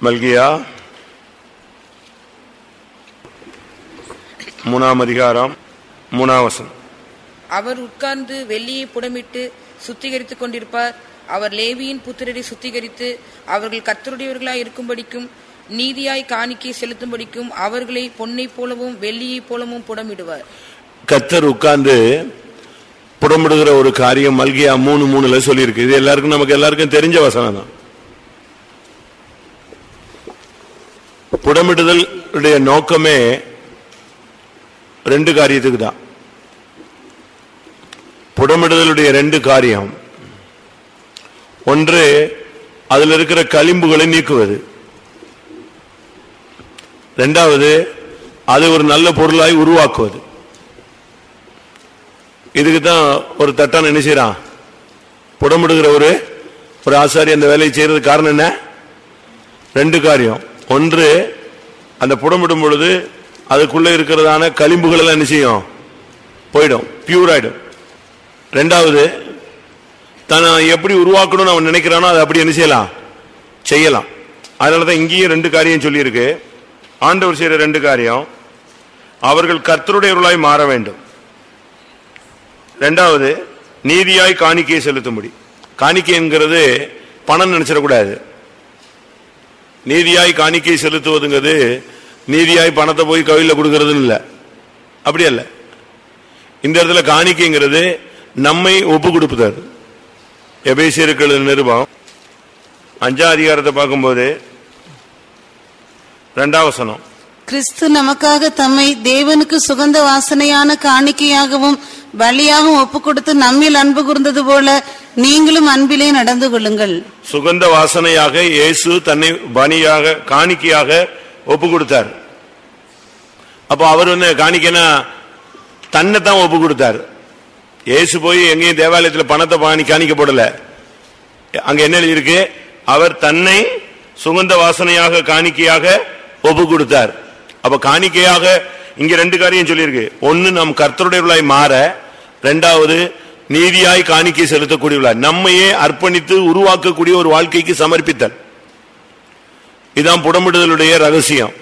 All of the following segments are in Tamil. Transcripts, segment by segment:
மல்கியா 3ஆம் அதிகாரம் 3ஆம் வசனம். அவர் உட்கார்ந்து வெள்ளியை புடமிட்டு சுத்திகரித்துக் கொண்டிருப்பார். அவர் லேவியின் புத்திரரை சுத்திகரித்து அவர்கள் கர்த்தருடையவர்களாய் இருக்கும்படிக்கும் நீதியாய் காணிக்கை செலுத்தும்படிக்கும் அவர்களை பொன்னை போலவும் வெள்ளியை போலவும் புடமிடுவார். கர்த்தர் உட்கார்ந்து புடமிடுகிற ஒரு காரியம் மல்கியா 3:3 சொல்லி இருக்கு. இது எல்லாருக்கும் நமக்கு எல்லாருக்கும் தெரிஞ்ச வசனம் தான். புடமிடுதலுடைய நோக்கமே 2 காரியத்துக்கு தான். புடமிடுதலுடைய 2 காரியம். ஒன்று, அதில் இருக்கிற களிம்புகளை நீக்குவது. 2வது, அதை ஒரு நல்ல பொருளாய் உருவாக்குவது. இதுக்கு தான் ஒரு தட்டான் என்ன செய்யறான்? புடமிடுகிற ஒரு ஆசாரி அந்த வேலையை செய்யறது காரணம் என்ன? 2 காரியம். ஒன்று, அந்த புடமிடும் பொழுது அதுக்குள்ள இருக்கிறதான களிம்புகள் எல்லாம் என்ன செய்யும்? போயிடும், பியூர் ஆயிடும். 2வது, தன்னை எப்படி உருவாக்கணும்னு அவன் நினைக்கிறானோ அதை அப்படி என்ன செய்யலாம்? செய்யலாம். அதனாலதான் இங்கேயும் 2 காரியம் சொல்லி இருக்கு. ஆண்டவர் செய்யற 2 காரியம். அவர்கள் கர்த்தருடையவர்களாய் மாற வேண்டும். 2வது, நீதியாய் காணிக்கையை செலுத்தும்படி. காணிக்கை என்கிறது பணம் நினைச்சிடக்கூடாது. நீதியாய் காணிக்கை செலுத்துவதுங்கிறது நீதியாய் பணத்தை போய் கோயிலில் கொடுக்கறது இல்ல, அப்படி அல்ல. இந்த இடத்துல காணிக்கைங்கிறது நம்மை ஒப்பு கொடுப்பதார். எபேசியருக்கு நிருபம் 5ஆம் அதிகாரத்தை பார்க்கும்போது 2ஆம் வசனம். கிறிஸ்து நமக்காக தம்மை தேவனுக்கு சுகந்த வாசனையான காணிக்கையாகவும் பலியாகவும் ஒப்பு கொடுத்து நம்மில் அன்பு கூர்ந்தது போல நீங்களும் அன்பிலே நடந்து கொள்ளுங்கள். சுகந்த வாசனையாக இயேசு தன்னை பலியாக காணிக்கையாக ஒப்பு கொடுத்தார். அப்ப அவர் என்ன காணிக்கைனா தன்னை தான் ஒப்பு கொடுத்தார். இயேசு போய் எங்கேயும் தேவாலயத்தில் பணத்தை காணிக்க போடல. அங்க என்ன இருக்கு? அவர் தன்னை சுகந்த வாசனையாக காணிக்கையாக ஒப்பு கொடுத்தார். அப்ப காணிக்கையாக இங்க 2 காரியம் சொல்லியிருக்கு. ஒன்னு, நம் கர்த்தருடையவர்களாய் மாற. 2வது, நீதியாய் காணிக்கை செலுத்தக்கூடியவர்களாய் நம்மையே அர்ப்பணித்து உருவாக்கக்கூடிய ஒரு வாழ்க்கைக்கு சமர்ப்பித்தல். இதுதான் புடமிடுதலுடைய ரகசியம்.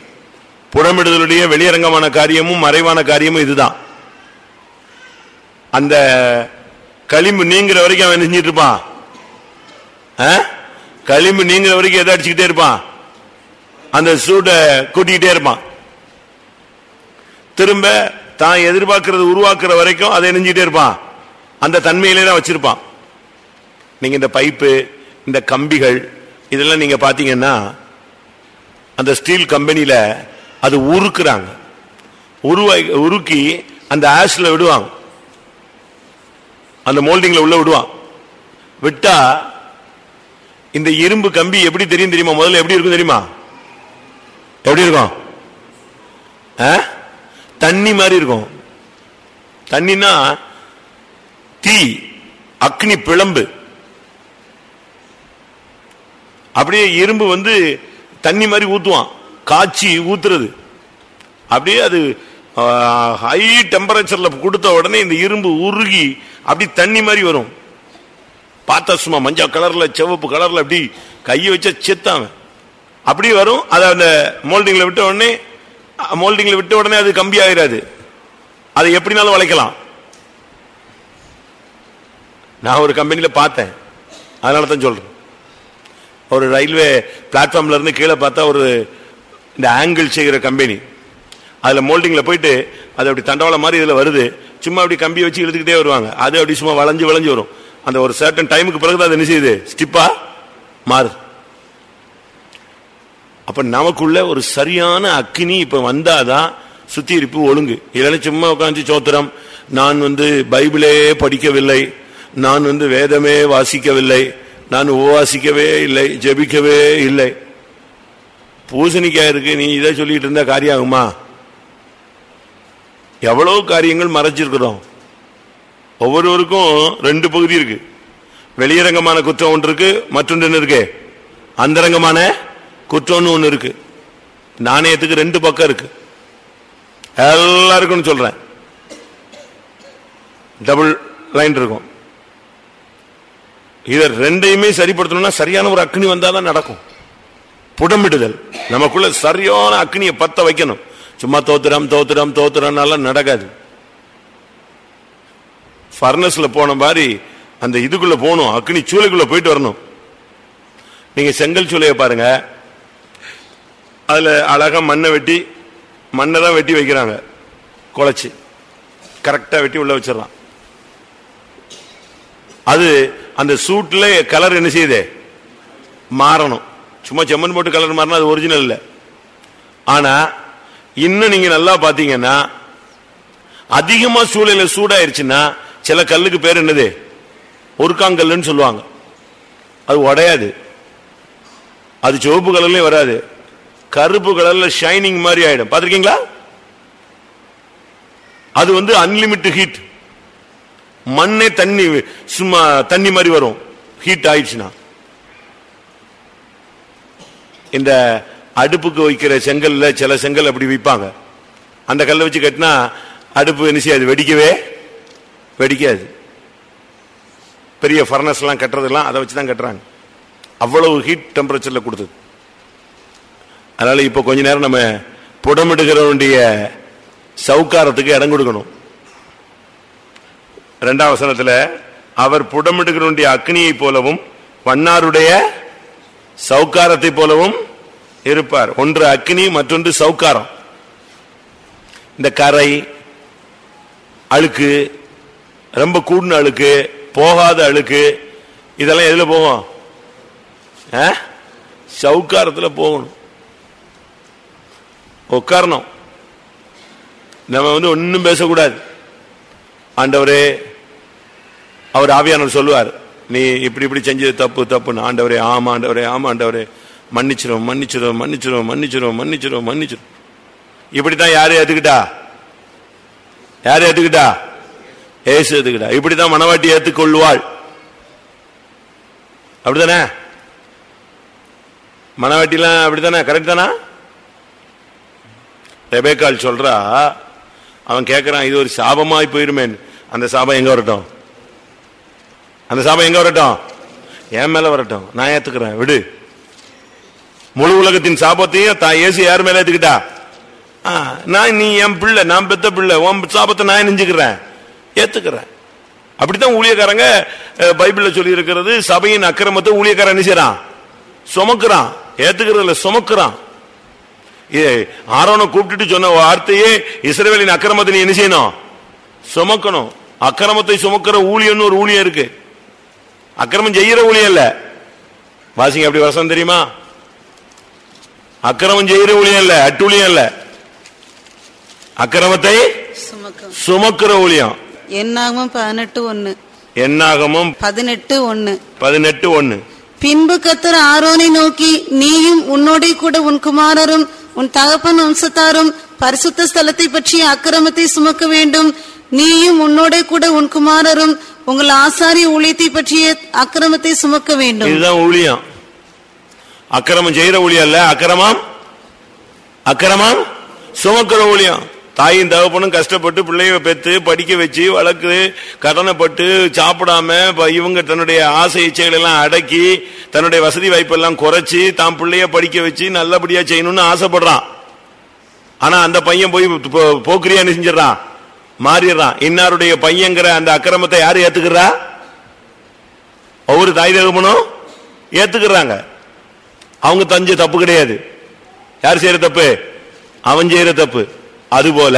புடமிடுதலுடைய வெளியரங்கமான காரியமும் மறைவான காரியமும் இதுதான். அந்த களிம்பு நீங்கிற வரைக்கும் அவன் செஞ்சிட்டு இருப்பான். களிம்பு நீங்கிற வரைக்கும் எதை அடிச்சுக்கிட்டே இருப்பான்? அந்த சூட்டை கூட்டிக்கிட்டே இருப்பான். திரும்ப தான் எதிர்பார்க்கிறது உருவாக்குற வரைக்கும் அதை நெஞ்சிட்டே இருப்பான். அந்த தன்மையிலே தான் வச்சிருப்பான். நீங்க இந்த பைப்பு, இந்த கம்பிகள் இதெல்லாம் நீங்க பாத்தீங்கன்னா அந்த ஸ்டீல் கம்பெனியில அது உருக்குறாங்க. உருக்கி அந்த ஆஷ்ல விடுவாங்க, அந்த மோல்டிங்ல உள்ள விடுவான். விட்டா இந்த இரும்பு கம்பி எப்படி தெரியும் தெரியுமா? முதல்ல எப்படி இருக்கும் தெரியுமா? எப்படி இருக்கும்? தண்ணி மாதிரி இருக்கும். தண்ணினா தீ, அக்னி பிளம்பு. அப்படியே இரும்பு தண்ணி மாதிரி ஊத்துவான், காய்ச்சி ஊத்துறது. அப்படியே அது ஹை டெம்பரேச்சர்ல கொடுத்த உடனே இந்த இரும்பு உருகி அப்படி தண்ணி மாதிரி வரும். பார்த்தா சும்மா மஞ்சள் கலர்ல சிவப்பு கலர்ல அப்படி கையை வச்சா செத்தாம அப்படி வரும். அதை அந்த மோல்டிங்ல விட்ட உடனே அது கம்பி ஆகிறாது. அதை எப்படினாலும் வளைக்கலாம். நான் ஒரு கம்பெனியில பார்த்தேன், அதனால தான் சொல்றேன். ஒரு ரயில்வே பிளாட்ஃபார்ம்ல இருந்து கீழே பார்த்தா ஒரு இந்த ஆங்கிள் செய்கிற கம்பெனி, அதுல மோல்டிங்ல போயிட்டு அது அப்படி தண்டவாளம் மாதிரி இதுல வருது. சும்மா அப்படி கம்பி வச்சு இழுத்துக்கிட்டே வருவாங்க. அது அப்படி சும்மா வளைஞ்சு வளைஞ்சு வரும். அந்த ஒரு சர்டன் டைமுக்கு பிறகு அது என்ன செய்யுது? ஸ்டிப்பா மாறுது. அப்ப நமக்குள்ள ஒரு சரியான அக்கினி இப்ப வந்தாதான் சுத்திகரிப்பு ஒழுங்கு. இல்லைன்னா சும்மா உட்காந்து சோத்திரம், நான் பைபிளே படிக்கவில்லை, நான் வேதமே வாசிக்கவில்லை, நான் உபவாசிக்கவே இல்லை, ஜெபிக்கவே இல்லை. பூசணிக்காய் இருக்கு, நீ இதை சொல்லிட்டு இருந்தா காரியம் ஆகுமா? எவ்வளவு காரியங்கள் மறைச்சிருக்கிறோம். ஒவ்வொருவருக்கும் 2 பகுதி இருக்கு. வெளியரங்கமான குற்றம் ஒன்று இருக்கு, மற்றொன்று என்ன இருக்கு? அந்தரங்கமான குற்றம்னு ஒண்ணு இருக்கு. நாணயத்துக்கு 2 பக்கம் இருக்கு. எல்லாருக்கும் சொல்றேன், டபுள் லைன் இருக்கும். இத 2யுமே சரிப்படுத்தணும்னா சரியான ஒரு அக்னி வந்தாதான் நடக்கும். புடமிடுதல். நமக்குள்ள சரியான அக்னியை பத்த வைக்கணும். சும்மா தோத்துறோம் நடக்காது. ஃபர்னஸ்ல போன மாதிரி அந்த இதுக்குள்ள போகணும், அக்னி சூளைக்குள்ள போயிட்டு வரணும். நீங்க செங்கல் சூளைய பாருங்க, அதுல அழகா மண்ணை தான் வெட்டி வைக்கிறாங்க, குழைச்சி கரெக்டா வெட்டி உள்ள வச்சிடறான். அது அந்த சூட்ல கலர் என்ன செய்யுது, மாறணும். சும்மா செம்மண் போட்டு கலர் மாறினா அது ஒரிஜினல் இல்ல. ஆனா இன்னும் நீங்க நல்லா பாத்தீங்கன்னா, அதிகமா சூளையில சூடாயிருச்சுன்னா சில கல்லுக்கு பேர் என்னது, ஒருக்காங்கல்லுன்னு சொல்லுவாங்க. அது உடையாது, அது சிவப்பு கலர்லயும் வராது, கருப்பு கலர்ல ஷைனிங் மாதிரி ஆயிடும். பாத்திருக்கீங்களா? அது அன்லிமிட்டட் ஹீட். மண்ணே தண்ணி, சும்மா தண்ணி மாதிரி வரும் ஹீட் ஆயிடுச்சுன்னா. இந்த அடுப்புக்கு வைக்கிற செங்கல்ல சில செங்கல் அப்படி வைப்பாங்க, அந்த கல்லை வச்சு கட்டினா அடுப்பு என்ன செய்யாது, வெடிக்காது. பெரிய ஃபர்னஸ் எல்லாம் கட்டுறதெல்லாம் அதை வச்சுதான் கட்டுறாங்க, அவ்வளவு ஹீட் டெம்பரேச்சர்ல கொடுத்தது. அதனால இப்ப கொஞ்ச நேரம் நம்ம புடமிடுகிறவனுடைய சவுக்காரத்துக்கு இடம் கொடுக்கணும். 2ஆம் வசனத்துல அவர் புடமிடுகிறவனுடைய அக்னியை போலவும் வண்ணாருடைய சவுக்காரத்தை போலவும் இருப்பார். ஒன்று அக்னி, மற்றொன்று சவுக்காரம். இந்த கரை, அழுக்கு, ரொம்ப கூடின அழுக்கு, போகாத அழுக்கு, இதெல்லாம் எதுல போகும்? சவுக்காரத்துல போகணும், உட்காரணும். நம்ம ஒன்னும் பேசக்கூடாது. ஆண்டவரே, அவர் ஆவியானவர் சொல்லுவார், நீ இப்படி இப்படி செஞ்சது தப்புன்னு. ஆண்டவரே ஆமா ஆண்டவரே, ஆமா ஆண்டவரே, மன்னிச்சிரும். இப்படித்தான் யாரு ஏத்துக்கிட்டா? ஏசு ஏத்துக்கிட்டா. இப்படித்தான் மனவாட்டி ஏத்துக்கொள்வாள். அப்படித்தானே? மனவாட்டிலாம் அப்படித்தானே? கரெக்ட் தானா? ரெபேக்காள் சொல்றா, அவன் கேட்கிறான், இது ஒரு சாபமாய் போயிருமே. அந்த சாபம் எங்க வரட்டும்? என் மேல வரட்டும், நான் ஏத்துக்கிறேன், விடு. முழு உலகத்தின் சாபத்தையும் இயேசு யார் மேல ஏத்துக்கிட்டா? நீ என் பிள்ளை, நான் பெத்த பிள்ளை, உன் சாபத்தை நான் நெஞ்சுக்கிறேன், ஏத்துக்கிறேன். அப்படித்தான் ஊழியக்காரங்க பைபிள்ல சொல்லி இருக்கிறது. சபையின் அக்கிரமத்தை ஊழியக்காரன் என்ன செய்யறான்? சுமக்குறான். ஏத்துக்கிறதுல சுமக்குறான். ஆரோனை கூப்பிட்டு சொன்ன வார்த்தையே, இஸ்ரவேலின் அக்கிரமத்தை நீ என்ன செய்யணும்? சுமக்கணும். அக்கிரமத்தை சுமக்கிற ஊழியன்னு ஒரு ஊழியம் இருக்கு, அக்கிரமம் செய்யற ஊழியம் இல்ல. வாசிங்க அப்படி வசனம் தெரியுமா? அக்கிரமம் செய்யற ஊழியம் இல்ல, அட்டூழியம் இல்ல, அக்கிரமத்தை சுமக்கிற ஊழியம். என்னாகமம் 18:1. என்னாகமம் 18:1. பின்பு கர்த்தர் ஆரோனை நோக்கி, நீயும் உன்னோட கூட உன் குமாரரும் உன் தகப்பன் வம்சத்தாரும் பரிசுத்த ஸ்தலத்தை பற்றிய அக்கிரமத்தை சுமக்க வேண்டும். நீயும் உன்னோட கூட உன் குமாரரும் உங்கள் ஆசாரிய ஊழியத்தை பற்றிய அக்கிரமத்தை சுமக்க வேண்டும். இதுதான் ஊழியம். அக்கிரமம் செய்யற ஊழியம் இல்ல, அக்கிரமம் சுமக்கிற ஊழியம். தாயும் தகப்பனும் கஷ்டப்பட்டு பிள்ளைய பெற்று படிக்க வச்சு வளர்க்கு, கடனைப்பட்டு சாப்பிடாம இவங்க தன்னுடைய ஆசை இச்சைகள் எல்லாம் அடக்கி தன்னுடைய வசதி வாய்ப்பெல்லாம் குறைச்சி தான் பிள்ளைய படிக்க வச்சு நல்லபடியா செய்யணும்னு ஆசைப்படுறான். ஆனா அந்த பையன் போய் போக்கிரியா செஞ்சிடறான், மாறிடுறான். இன்னாருடைய பையங்கிற அந்த அக்கிரமத்தை யாரு ஏத்துக்கிறா? ஒவ்வொரு தாய் தகப்பனும் ஏத்துக்கிறாங்க. அவங்க தஞ்ச தப்பு கிடையாது. யார் செய்யற தப்பு? அவன் செய்யற தப்பு. அதுபோல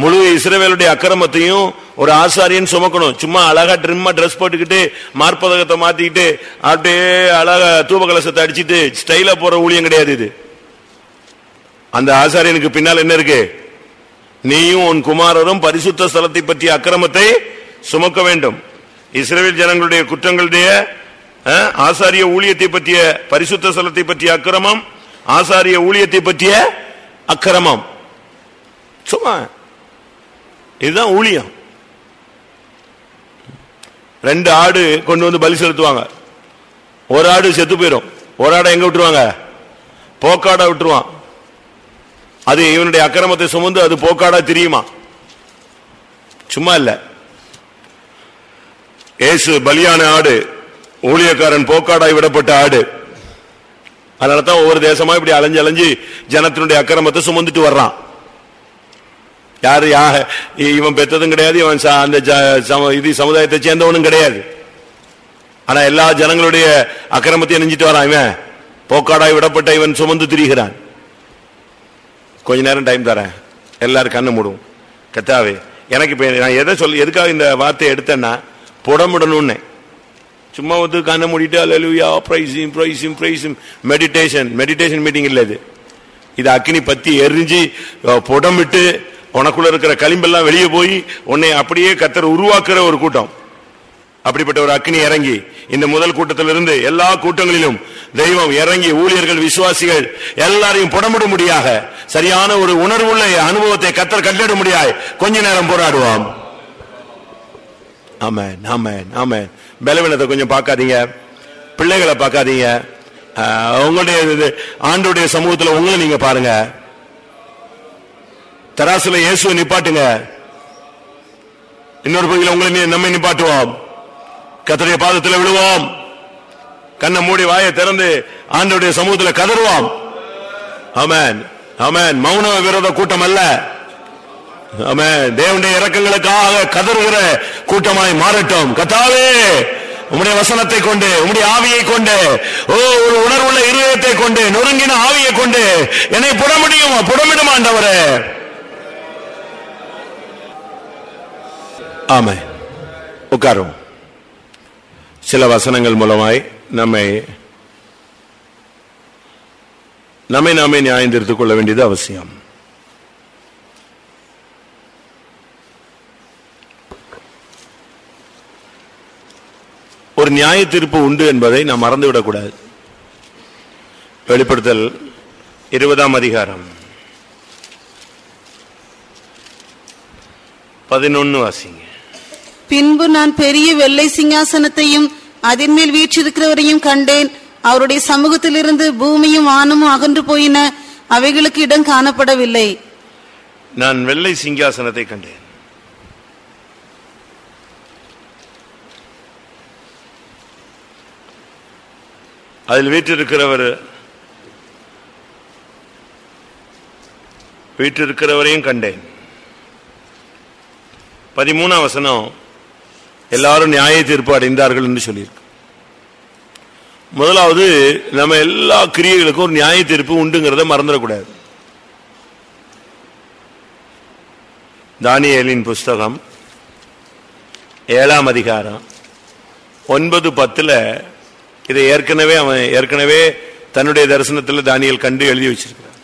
முழு இஸ்ரவேலுடைய அக்கிரமத்தையும் ஒரு ஆசாரியன் சுமக்கணும். சும்மா அழகா ட்ரிம்மா ட்ரெஸ் போட்டுக்கிட்டு மார்பதகத்தை மாத்திக்கிட்டு அப்படியே அழகா தூப கலசத்தை அடிச்சுட்டு ஸ்டைலா போற ஊழியம் கிடையாது இது. அந்த ஆசாரியனுக்கு பின்னால் என்ன இருக்கு? நீயும் உன் குமாரரும் பரிசுத்த ஸ்தலத்தை பற்றிய அக்கிரமத்தை சுமக்க வேண்டும். இஸ்ரவேல் ஜனங்களுடைய குற்றங்களுடைய ஆசாரிய ஊழியத்தை பற்றிய, பரிசுத்த ஸ்தலத்தை பற்றிய அக்கிரமம், ஆசாரிய ஊழியத்தை பற்றிய அக்கிரமம். சும்மா இதுதான் ஊழியம். 2 ஆடு கொண்டு வந்து பலி செலுத்துவாங்க. ஒரு ஆடு செத்து போயிடும். ஒரு ஆடை எங்க விட்டுருவாங்க? போக்காடா விட்டுருவான். அது இவனுடைய அக்கிரமத்தை சுமந்து அது போக்காடா தெரியுமா? சும்மா இல்ல. இயேசு பலியான ஆடு, ஊழியக்காரன் போக்காடாய் விடப்பட்ட ஆடு. அதனாலதான் ஒவ்வொரு தேசமா இப்படி அலைஞ்சு அலைஞ்சு ஜனத்தினுடைய அக்கிரமத்தை சுமந்துட்டு வர்றான். யாரு இவன் பெற்றதும் கிடையாது, இவன் அந்த இது சமுதாயத்தை சேர்ந்தவனும் கிடையாது. ஆனா எல்லா ஜனங்களுடைய அக்கிரமத்தையும் நெஞ்சிட்டு வரான். இவன் போக்காடாய் விடப்பட்ட இவன் சுமந்து திரிகிறான். கொஞ்ச நேரம் டைம் தரேன், எல்லாரும் கண்ணு மூடும். கத்தாவே எனக்கு இப்ப நான் எதை சொல்லி எதுக்காக இந்த வார்த்தையை எடுத்தேன்னா, புடமிடணும்னு. சும்மா வந்து கண்ணை மூடிட்டு hallelujah praise him praise him praise him meditation meeting இல்ல இது அக்கினி பத்தி எரிஞ்சு புடமிட்டு உனக்குள்ள இருக்கிற களிம்பெல்லாம் வெளியே போய் உன்னை அப்படியே கர்த்தர் உருவாக்குற ஒரு கூட்டம். அப்படிப்பட்ட ஒரு அக்கினி இறங்கி இந்த முதல் கூட்டத்திலிருந்து எல்லா கூட்டங்களிலும் தெய்வம் இறங்கி ஊழியர்கள் விசுவாசிகள் எல்லாரையும் புடமிடும்படியாக சரியான ஒரு உணர்வுள்ள அனுபவத்தை கர்த்தர் கட்டளிட முடியாது. கொஞ்ச நேரம் போராடுவோம். ஆமென் ஆமென் ஆமென். பலவீனத்தை கொஞ்சம் பார்க்காதீங்க, பிள்ளைகளை பார்க்காதீங்க, உங்களுடைய ஆண்டவருடைய சமூகத்தில் உங்களை நீங்க பாருங்க. தராசுல இயேசுவை நிப்பாட்டுங்க, இன்னொரு பகுதியில் உங்களை நம்மை நிப்பாட்டுவோம். கர்த்தருடைய பாதத்தில் விழுவோம், கண்ணை மூடி வாயை திறந்து ஆண்டவருடைய சமூகத்தில் கதறுவோம். ஆமென் ஆமென். மௌன விரோத கூட்டம் அல்ல, ஆமென். தேவனுடைய இரக்கங்களுக்காக கதறுகிற கூட்டமாய் மாறட்டும். கர்த்தாவே உம்முடைய வசனத்தை கொண்டு, உம்முடைய ஆவியை கொண்டு, ஒரு உணர்வுள்ள இருதயத்தை கொண்டு, நொறுங்கின ஆவியை கொண்டு என்னை புடமிடும் ஆண்டவரே. ஆமென். உட்காரும். சில வசனங்கள் மூலமாய் நம்மை நாமே நியாயம் தீர்த்துக் கொள்ள வேண்டியது அவசியம். ஒரு நியாய தீர்ப்பு உண்டு என்பதை நாம் மறந்துவிடக்கூடாது. வெளிப்படுத்தல் 20ஆம் அதிகாரம் 11 வாசிங்க. பின்பு நான் பெரிய வெள்ளை சிங்காசனத்தையும் அதன் மேல் வீற்றிருக்கிறவரையும் கண்டேன். அவருடைய சமூகத்திலிருந்து பூமியும் வானமும் அகன்று போயின, அவைகளுக்கு இடம் காணப்படவில்லை. நான் வெள்ளை சிங்காசனத்தை கண்டேன். அதில் வீற்றிருக்கிறவரையும் கண்டேன். 13ஆம் வசனம் எல்லாரும் நியாய தீர்ப்பு அடைந்தார்கள் என்று சொல்லியிருக்கு. முதலாவது, நம்ம எல்லா கிரியைகளுக்கும் ஒரு நியாய தீர்ப்பு உண்டுங்கிறத மறந்துடக்கூடாது. தானியேலின் புஸ்தகம் 7ஆம் அதிகாரம் 9-10 இதை ஏற்கனவே தன்னுடைய தரிசனத்தில் தானியேல் கண்டு எழுதி வச்சிருக்கிறார்.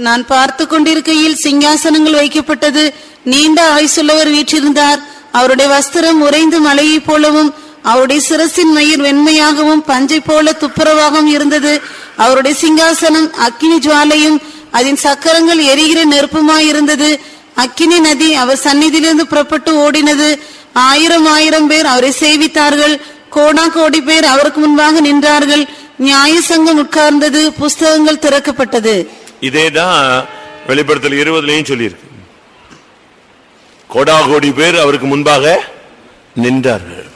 நான் பார்த்து கொண்டிருக்கையில் சிங்காசனங்கள் வைக்கப்பட்டது, நீண்ட ஆயுசுள்ளவர் வீற்றிருந்தார். அவருடைய வஸ்திரம் உறைந்து மலையை போலவும், அவருடைய சிரசின் மயிர் வெண்மையாகவும் பஞ்சை போல துப்புரவாகவும் இருந்தது. அவருடைய சிங்காசனம் அக்கினி ஜுவாலையும் அதன் சக்கரங்கள் எரிகிற நெருப்புமாயிருந்தது. அக்கினி நதி அவர் சந்நிதியிலிருந்து புறப்பட்டு ஓடினது. 1000 பேர் அவரை சேவித்தார்கள். கோடா கோடி பேர் அவருக்கு முன்பாக நின்றார்கள். நியாய சங்கம் உட்கார்ந்தது, புஸ்தகங்கள் திறக்கப்பட்டது. இதேதான் வெளிப்படுத்தல் 20 சொல்லியிருக்கு. கோடா கோடி பேர் அவருக்கு முன்பாக நின்றார்கள்.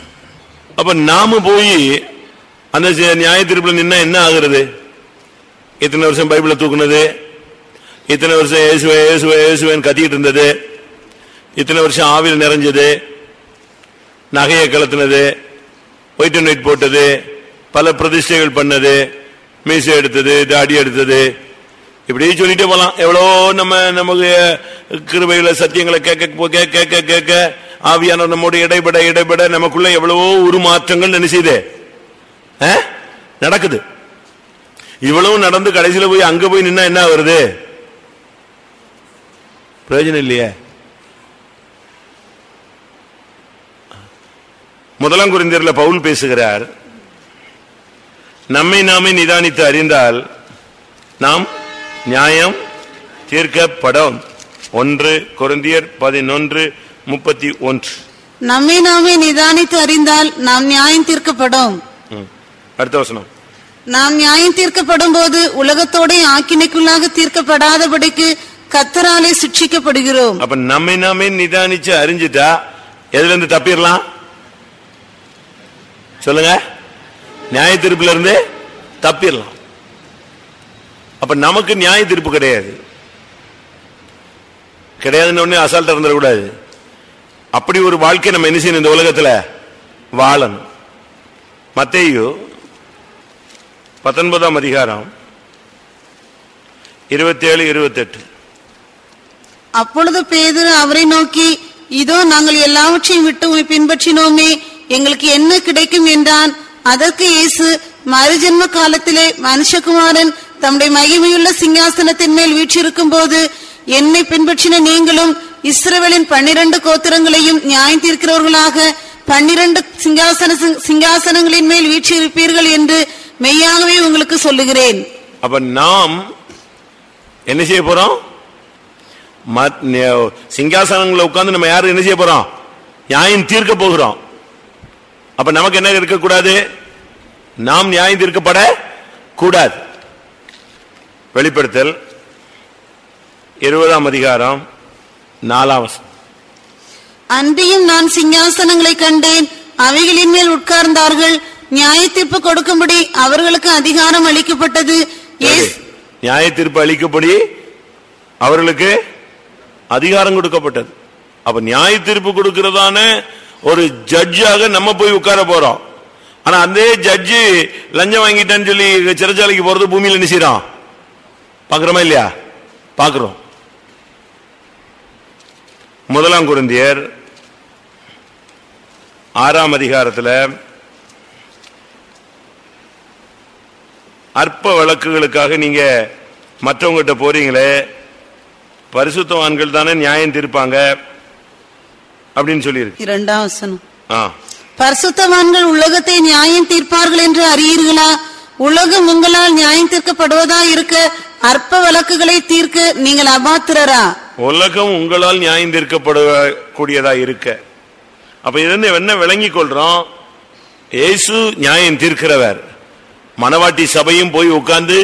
அப்ப நாம போய் அந்த நியாய தீர்ப்புல நின்னா என்ன ஆகுறது? இத்தனை வருஷம் பைபிளை தூக்குனது, இத்தனை வருஷம் இயேசுவேன் கத்திட்டு இருந்தது, இத்தனை வருஷம் ஆவியில் நிறைஞ்சது, நகையை கலத்தினது, ஒயிட் அண்ட் ஒயிட் போட்டது, பல பிரதிஷ்டைகள் பண்ணது, மீசை எடுத்தது, தாடி எடுத்தது, இப்படி சொல்லிட்டே போலாம். எவ்வளோ நமக்கு கிருபைகளை சத்தியங்களை கேட்க ஆவியான நம்மோட இடைபட நமக்குள்ள எவ்வளவோ உருமாற்றங்கள் நினைச்சது நடக்குது. இவ்வளவு நடந்து கடைசியில போய் அங்க போய் நின்னா என்ன வருது? பிரயோஜனம் இல்லையே. 1 கொரிந்தியர்ல பவுல் பேசுகிறார், நம்மை நாமே நிதானித்து அறிந்தால் நாம் நியாயம் தீர்க்கப்படும். 1 கொரிந்தியர் 11:31. நம்மை நாமே நிதானித்து அறிந்தால் நாம் நியாயம் தீர்க்கப்படும். அடுத்த வசனம், நாம் நியாயம் தீர்க்கப்படும் போது உலகத்தோட ஆக்கினைக்குள்ளாக தீர்க்கப்படாதபடிக்கு கர்த்தராலே சிட்சிக்கப்படுகிறோம். அப்ப நம்மை நாமே நிதானிச்சு அறிஞ்சிட்டா எதுல இருந்து தப்பிடலாம் சொல்லுங்க? நியாய தீர்ப்புல இருந்து தப்பிடலாம். அப்ப நமக்கு நியாய தீர்ப்பு கிடையாது. கிடையாதுன்னு ஒண்ணு அசால்ட்டா இருந்துடக்கூடாது. அப்படி ஒரு வாழ்க்கை நம்ம என்ன செய்யணும், இந்த உலகத்துல வாழணும். மத்தேயு 19ஆம் அதிகாரம் 27-28. அப்பொழுது பேதுரு அவரை நோக்கி, இதோ நாங்கள் எல்லாவற்றையும் விட்டு உம்மை பின்பற்றினோமே, எங்களுக்கு என்ன கிடைக்கும் என்றான். அதற்கு இயேசு, மறுஜென்ம காலத்திலே மனுஷகுமாரன் தம்முடைய மகிமையுள்ள சிங்காசனத்தின் மேல் வீற்றிருக்கும் போது என்னை பின்பற்றின நீங்களும் இஸ்ரவேலின் 12 கோத்திரங்களையும் நியாயம் தீர்க்கிறவர்களாக 12 சிங்காசனங்களின் மேல் வீற்றிருப்பீர்கள் என்று மெய்யாகவே உங்களுக்கு சொல்லுகிறேன். அப்ப நாம் என்ன செய்ய போறோம்? சிங்காசனங்களை உட்கார்ந்து நம்ம யாரும் என்ன செய்ய போறோம்? நியாயம் தீர்க்க போகிறோம். அப்ப நமக்கு என்ன இருக்கக்கூடாது? நாம் நியாயம் தீர்க்கப்பட கூடாது. வெளிப்படுத்தல் 20ஆம் அதிகாரம் 4ஆம் வசனம். அன்றியும் நான் சிங்காசனங்களை கண்டேன், அவைகளின் மேல் உட்கார்ந்தார்கள், நியாய தீர்ப்பு கொடுக்கும்படி அவர்களுக்கு அதிகாரம் அளிக்கப்பட்டது. நியாய தீர்ப்பு அளிக்கப்படி அவர்களுக்கு அதிகாரம் கொடுக்கப்பட்டது. அப்ப நியாய தீர்ப்பு கொடுக்கிறதான ஒரு ஜட்ஜாக நம்ம போய் உட்கார போறோம். ஆனா அதே ஜட்ஜு லஞ்சம் வாங்கிட்டான்னு சொல்லி சிறைச்சாலைக்கு போறது பூமியில நினைச்சிடும். பாக்குறோமா இல்லையா? பாக்குறோம். 1 கொரிந்தியர் 6ஆம் அதிகாரத்துல அற்ப வழக்குகளுக்காக நீங்க மற்றவங்கிட்ட போறீங்களே, பரிசுத்தவான்கள் தானே நியாயம் தீர்ப்பாங்க அப்படின்னு சொல்லி இருக்கு. 2ஆம் வசனம். பரிசுத்தவான்கள் உலகத்தை நியாயம் தீர்ப்பார்கள் என்று அறியீர்களா? உலகம் உங்களால் நியாயம் தீர்க்கப்படுவதா இருக்க அற்ப வழக்குகளை தீர்க்க நீங்கள் அபாத்திரரா? உலகம் உங்களால் நியாயம் தீர்க்கப்படக்கூடியதா இருக்க. அப்ப இருந்து என்ன விளங்கிக் கொள்றோம்? இயேசு நியாயம் தீர்க்கிறவர். மனவாட்டி சபையும் போய் உட்கார்ந்து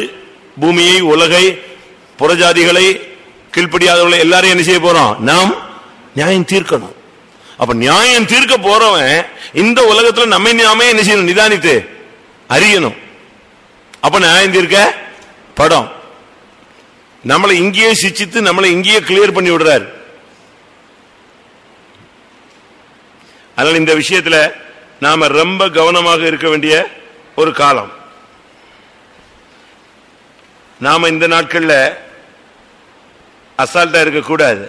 பூமியை, உலகை, புறஜாதிகளை, கீழ்ப்படியாதவர்களை எல்லாரையும் என்ன செய்ய போறோம்? நாம் நியாயம் தீர்க்கணும். அப்ப நியாயம் தீர்க்க போறவன் இந்த உலகத்துல நம்ம நாமே என்ன செய்யணும்? நிதானித்து அறியணும். அப்ப நியாயம் தீர்க்க படம் நம்மளை இங்கேயே சிச்சித்து நம்மளை இங்கேயே கிளியர் பண்ணி விடுறார். அதனால இந்த விஷயத்துல நாம ரொம்ப கவனமாக இருக்க வேண்டிய ஒரு காலம். நாம இந்த நாட்கள்ல அசால்ட்டா இருக்க கூடாது.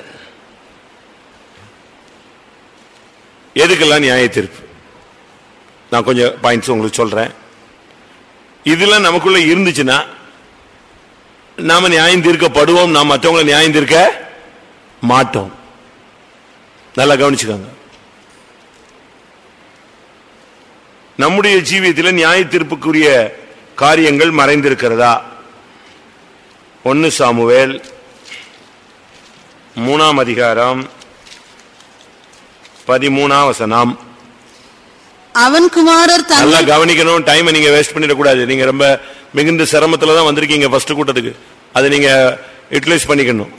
எதுக்கெல்லாம் நியாய தீர்ப்பு? நான் கொஞ்சம் பாயிண்ட்ஸ் உங்களுக்கு சொல்றேன். இதெல்லாம் நமக்குள்ள இருந்துச்சுன்னா நாம நியாயம் தீர்க்கப்படுவோம். நாம் மற்றவங்களை நியாயம் தீர்க்க மாட்டோம். நல்லா கவனிச்சுக்கோங்க. நம்முடைய ஜீவியத்தில் நியாய தீர்ப்புக்குரிய காரியங்கள் மறைந்திருக்கிறதா? 1 சாமுவேல் 3ஆம் அதிகாரம் 13ஆம் வசனம். அவன் குமாரர் நல்லா கவனிக்கணும். டைம் நீங்க வேஸ்ட் பண்ணிடக்கூடாது. நீங்க ரொம்ப மிகுந்த சிரமத்துல தான் வந்திருக்கீங்க ஃபர்ஸ்ட் கூட்டத்துக்கு. அதை நீங்க யூட்டிலைஸ் பண்ணிக்கணும்.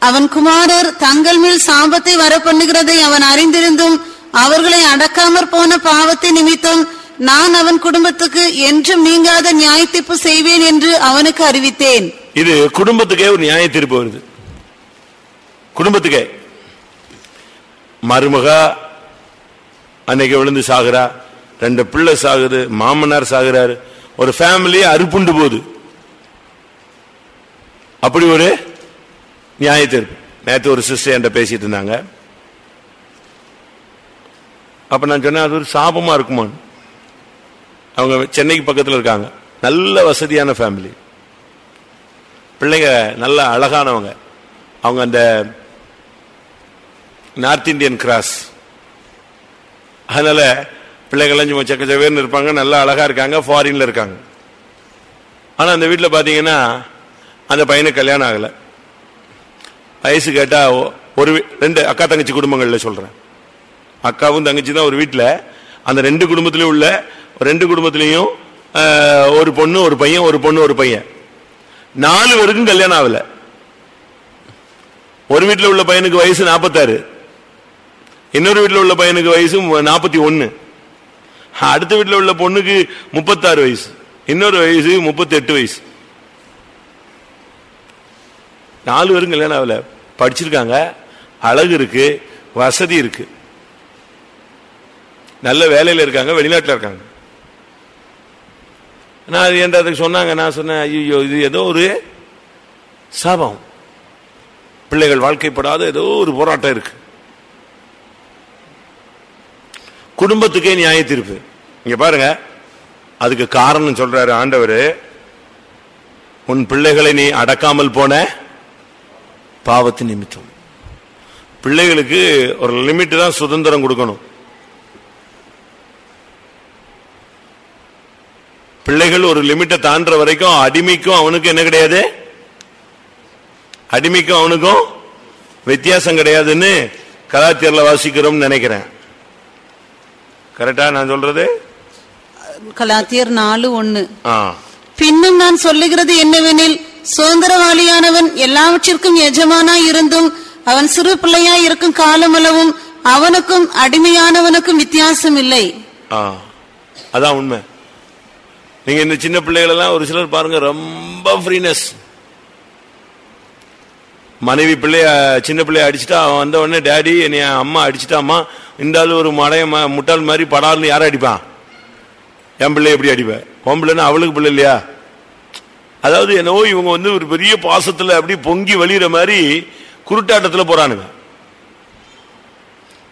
அவன் குமாரர் தங்கள் மேல் சாபத்தை வர பண்ணுகிறதை அவன் அறிந்திருந்தும் அவர்களை அடக்காமற் போன பாவத்தை நிமித்தம் நான் அவன் குடும்பத்துக்கு என்றும் நீங்காத நியாய தீர்ப்பு செய்வேன் என்று அவனுக்கு அறிவித்தேன். இது குடும்பத்துக்கே ஒரு நியாய தீர்ப்பு வருது. குடும்பத்துக்கே மருமக அன்னைக்கு விழுந்து சாகுறா, 2 பிள்ளை சாகுது, மாமனார் சாகுறாரு, ஒரு ஃபேமிலி அறுப்புண்டு போகுது. அப்படி ஒரு நியாய தீர்ப்பு. நேற்று ஒரு சிஸ்டர் என்கிட்ட பேசிட்டு இருந்தாங்க. அப்ப நான் சொன்னேன், அது ஒரு சாபமா இருக்குமா? அவங்க சென்னைக்கு பக்கத்தில் இருக்காங்க. நல்ல வசதியான ஃபேமிலி, பிள்ளைங்க நல்ல அழகானவங்க. அவங்க அந்த நார்த் இந்தியன் கிராஸ், அதனால பிள்ளைகள் சக்கச்சவேர்னு இருப்பாங்க, நல்லா அழகா இருக்காங்க, ஃபாரின்ல இருக்காங்க. ஆனா அந்த வீட்டில் பாத்தீங்கன்னா அந்த பையனுக்கு கல்யாணம் ஆகல. வயசு கேட்டா ஒரு 2 அக்கா தங்கச்சி குடும்பங்கள்ல சொல்றேன். அக்காவும் தங்கச்சி தான் ஒரு வீட்டில். அந்த 2 குடும்பத்திலையும் உள்ள 2 குடும்பத்திலையும் ஒரு பொண்ணு ஒரு பையன், ஒரு பொண்ணு ஒரு பையன், 4 பேருக்கும் கல்யாணம் ஆகல. ஒரு வீட்டில் உள்ள பையனுக்கு வயசு 46, இன்னொரு வீட்டில் உள்ள பையனுக்கு வயசு 41, அடுத்த வீட்டில் உள்ள பொண்ணுக்கு 36 வயசு, இன்னொரு வயசு 38 வயசு. 4 பேரும் கல்யாணம் ஆகல, படிச்சிருக்காங்க, அழகு இருக்கு, வசதி இருக்கு, நல்ல வேலையில இருக்காங்க, வெளிநாட்டில் இருக்காங்க. நான் என்ற அதுக்கு சொன்னாங்க. நான் சொன்னேன், ஐயோ இது ஏதோ ஒரு சாபம், பிள்ளைகள் வாழ்க்கைப்படாத ஏதோ ஒரு போராட்டம் இருக்கு. குடும்பத்துக்கே நியாய தீர்ப்பு. இங்க பாருங்க, அதுக்கு காரணம் சொல்றாரு ஆண்டவர். உன் பிள்ளைகளை நீ அடக்காமல் போன பாவத்தின் நிமித்தம். பிள்ளைகளுக்கு ஒரு லிமிட் தான் சுதந்திரம் கொடுக்கணும். பிள்ளைகள் ஒரு லிமிட்டை தாண்டுற வரைக்கும் அடிமைக்கும் அவனுக்கும் என்ன கிடையாது, அடிமைக்கும் அவனுக்கும் வித்தியாசம் கிடையாதுன்னு கலாத்தியர்ல வாசிக்கிறோம் நினைக்கிறேன். கரெக்டா நான் சொல்றது? கலாத்தியர் 4:1. பின்னும் நான் சொல்லுகிறது என்னவெனில், சுதந்திரவாளியானவன் எல்லாவற்றிற்கும் எஜமானாய் இருந்தும் அவன் சிறு பிள்ளையாய் இருக்கும் காலமளவும் அவனுக்கும் அடிமையானவனுக்கும் வித்தியாசம் இல்லை. அதான் உண்மை. நீங்க இந்த சின்ன பிள்ளைகள் எல்லாம் ஒரு சிலர் பாருங்க, ரொம்ப ஃப்ரீனஸ். மனைவி பிள்ளைய சின்ன பிள்ளைய அடிச்சுட்டா அவன் வந்த உடனே, டேடி என்னைய அம்மா அடிச்சுட்டாமா, இந்த ஆளு ஒரு மடைய முட்டாள் மாதிரி படாருன்னு யாரை அடிப்பான்? என் பிள்ளை எப்படி அடிப்பேன்? உன் பிள்ளைன்னா அவளுக்கு பிள்ளை இல்லையா? அதாவது என்னவோ இவங்க ஒரு பெரிய பாசத்துல அப்படி பொங்கி வழிகிற மாதிரி குருட்டாட்டத்தில் போறானுங்க.